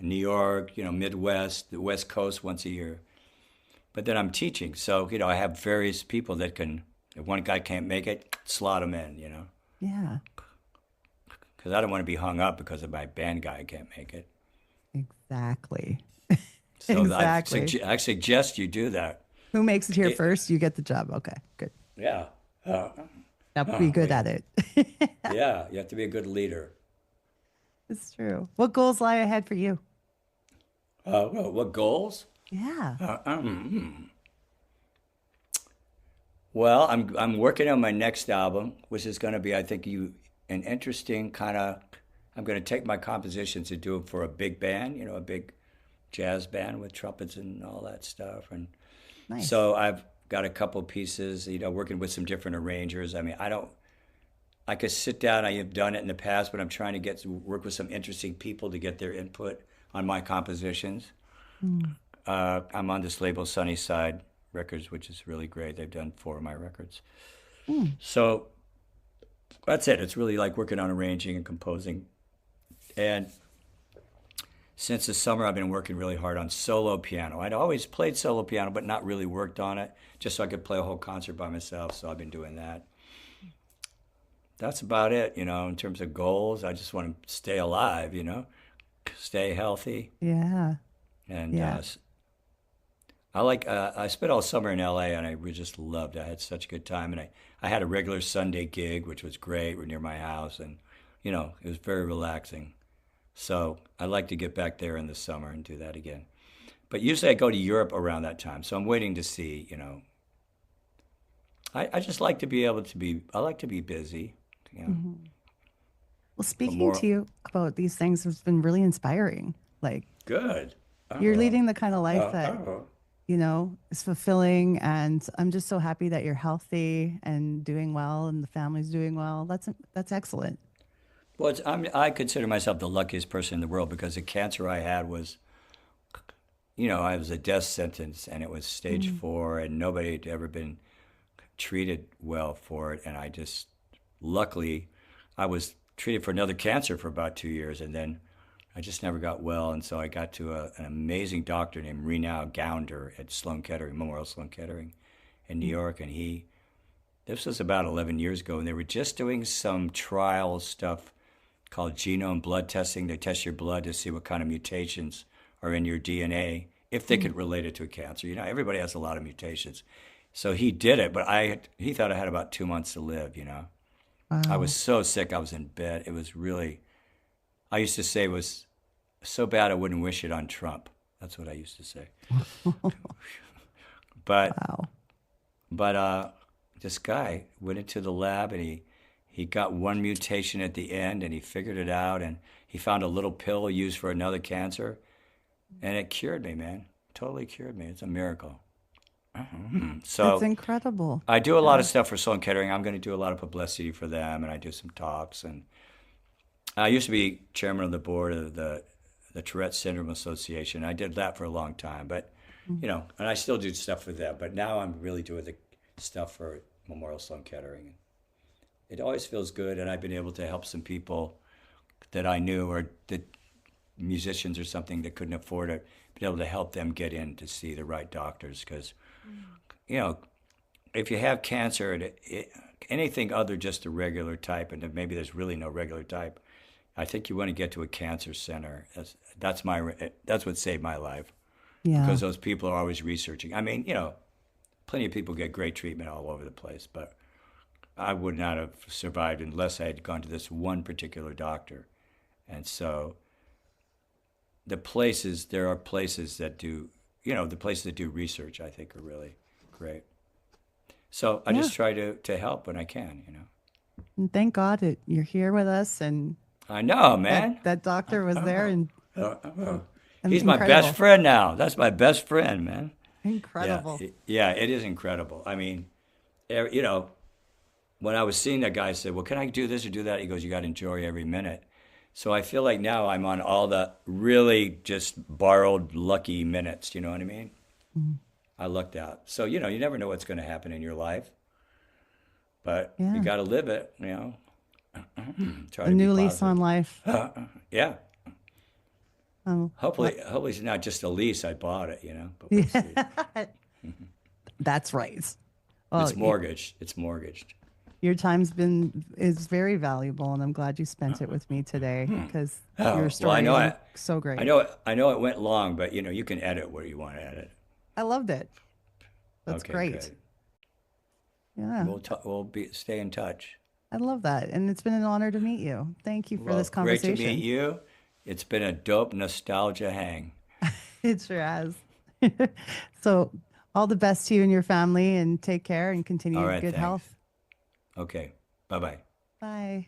New York, you know, Midwest, the West Coast once a year. But then I'm teaching. So, you know, I have various people that can, if one guy can't make it, slot him in, you know. Yeah. Because I don't want to be hung up because of my band guy can't make it. Exactly. So exactly. I suggest you do that. Who makes it here first? You get the job. Okay, good. Yeah. Now be good at it. Yeah, you have to be a good leader. It's true. What goals lie ahead for you? What goals? Yeah. Well, I'm working on my next album, which is going to be, I think, an interesting kind of. I'm going to take my compositions and do it for a big band, you know, a big jazz band with trumpets and all that stuff. And nice. So I've got a couple pieces, you know, working with some different arrangers. I mean, I could sit down, I have done it in the past, but I'm trying to work with some interesting people to get their input on my compositions. I'm on this label, Sunnyside Records, which is really great. They've done 4 of my records. So that's it. It's really like working on arranging and composing. And since the summer, I've been working really hard on solo piano. I'd always played solo piano, but not really worked on it, just so I could play a whole concert by myself. So I've been doing that. That's about it, you know, in terms of goals. I just want to stay alive, you know, stay healthy. Yeah. And I spent all summer in LA, and I just loved it. I had such a good time. And I had a regular Sunday gig, which was great. We're near my house. And, you know, it was very relaxing. So I'd like to get back there in the summer and do that again. But usually I go to Europe around that time. So I'm waiting to see, you know. I just like to be able to be, I like to be busy. You know. Well, speaking to you about these things has been really inspiring. Like, good. You're leading the kind of life that, you know, is fulfilling. And I'm just so happy that you're healthy and doing well and the family's doing well. That's excellent. Well, I consider myself the luckiest person in the world because the cancer I had was, you know, I was a death sentence and it was stage 4 and nobody had ever been treated well for it. And I just, luckily, I was treated for another cancer for about 2 years and then I just never got well. And so I got to an amazing doctor named Renow Gounder at Sloan Kettering, Memorial Sloan Kettering in New York. And this was about 11 years ago, and they were just doing some trial stuff called genome blood testing. They test your blood to see what kind of mutations are in your DNA, if they could relate it to a cancer. You know, everybody has a lot of mutations. So he did it, but he thought I had about 2 months to live, you know. Wow. I was so sick, I was in bed. It was really, I used to say it was so bad I wouldn't wish it on Trump. That's what I used to say. But this guy went into the lab and he got one mutation at the end, and he figured it out, and he found a little pill used for another cancer, and it cured me, man. Totally cured me. It's a miracle. So it's incredible. I do a lot of stuff for Sloan Kettering. I'm going to do a lot of publicity for them, and I do some talks. And I used to be chairman of the board of the Tourette Syndrome Association. I did that for a long time, but you know, and I still do stuff for them. But now I'm really doing the stuff for Memorial Sloan Kettering. It always feels good, and I've been able to help some people that I knew, or that musicians or something that couldn't afford it, been able to help them get in to see the right doctors. Because, you know, if you have cancer, anything other just a regular type, and maybe there's really no regular type, I think you want to get to a cancer center. That's what saved my life. Yeah. Because those people are always researching. I mean, you know, plenty of people get great treatment all over the place, but I would not have survived unless I had gone to this one particular doctor. And so there are places that do, you know, the places that do research, I think, are really great. So I just try to help when I can, you know. And thank God that you're here with us, and I know, man. That doctor was there, and he's my best friend now. That's my best friend, man. Incredible. Yeah, it is incredible. I mean, you know, when I was seeing that guy, I said, well, can I do this or do that? He goes, you got to enjoy every minute. So I feel like now I'm on all the really just borrowed lucky minutes. You know what I mean? Mm-hmm. I lucked out. So, you know, you never know what's going to happen in your life. But you got to live it, you know. Try a new lease on life. Yeah. Hopefully it's not just a lease. I bought it, you know. But we'll see. That's right. Well, it's mortgaged. It's mortgaged. Your time's is very valuable, and I'm glad you spent it with me today, because your story is so great. I know it went long, but you know, you can edit where you want to edit. I loved it. That's great. Good. Yeah. We'll stay in touch. I love that, and it's been an honor to meet you. Thank you for this conversation. Great to meet you. It's been a dope nostalgia hang. It sure has. So, all the best to you and your family, and take care and continue good health. Okay. Bye-bye. Bye.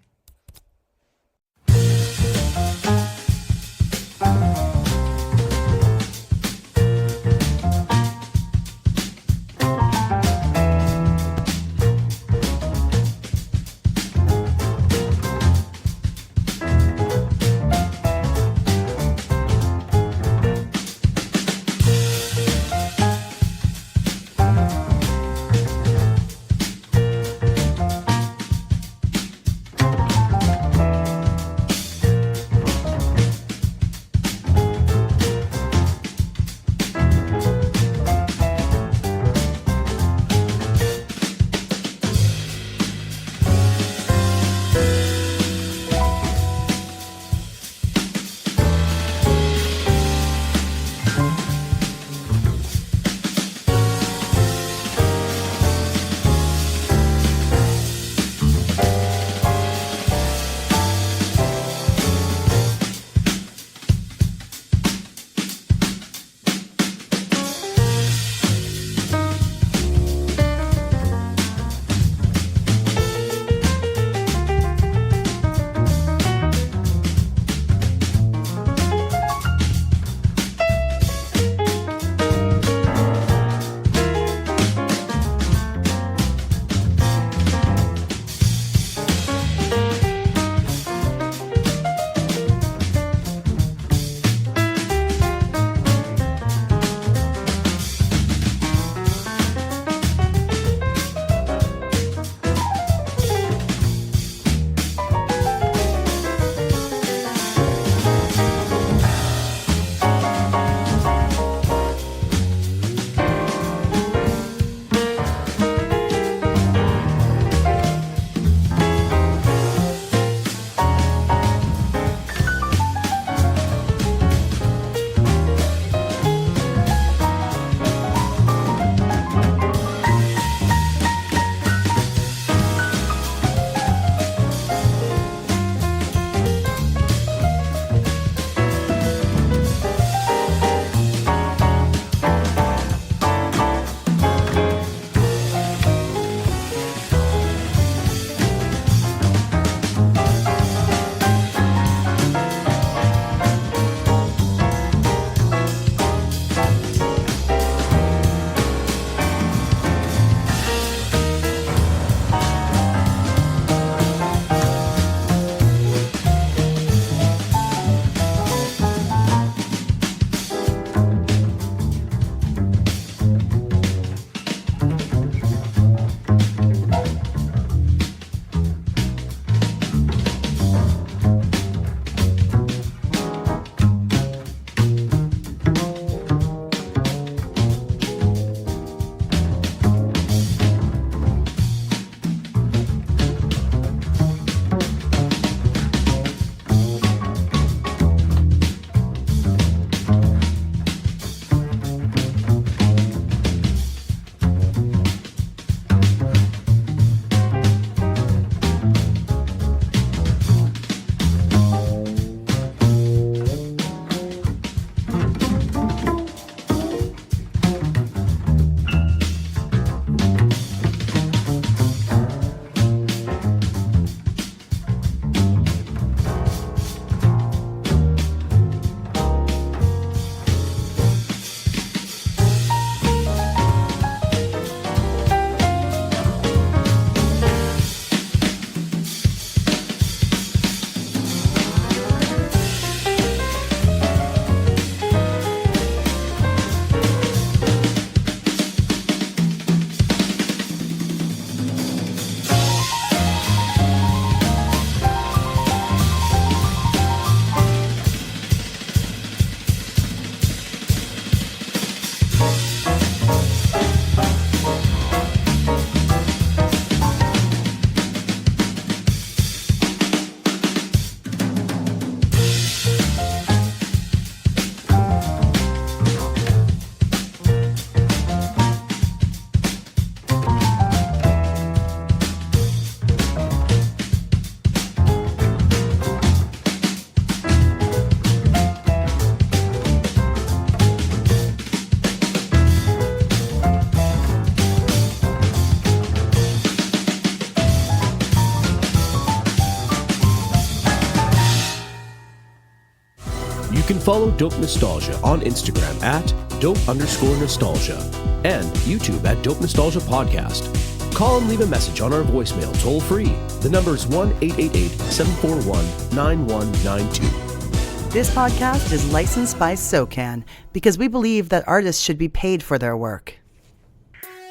can follow Dope Nostalgia on Instagram at dope_nostalgia and YouTube at Dope Nostalgia Podcast. Call and leave a message on our voicemail toll free. The number is 1-888-741-9192. This podcast is licensed by SOCAN because we believe that artists should be paid for their work.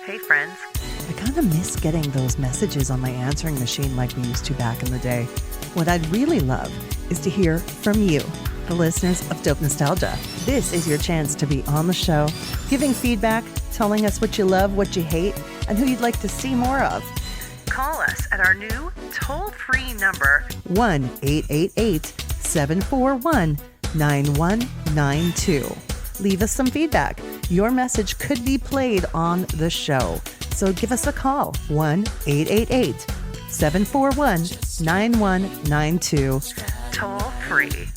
Hey friends, I kind of miss getting those messages on my answering machine like we used to back in the day. What I'd really love is to hear from you, the listeners of Dope Nostalgia. This is your chance to be on the show, giving feedback, telling us what you love, what you hate, and who you'd like to see more of. Call us at our new toll-free number, 1-888-741-9192. Leave us some feedback. Your message could be played on the show. So give us a call, 1-888-741-9192. Toll-free.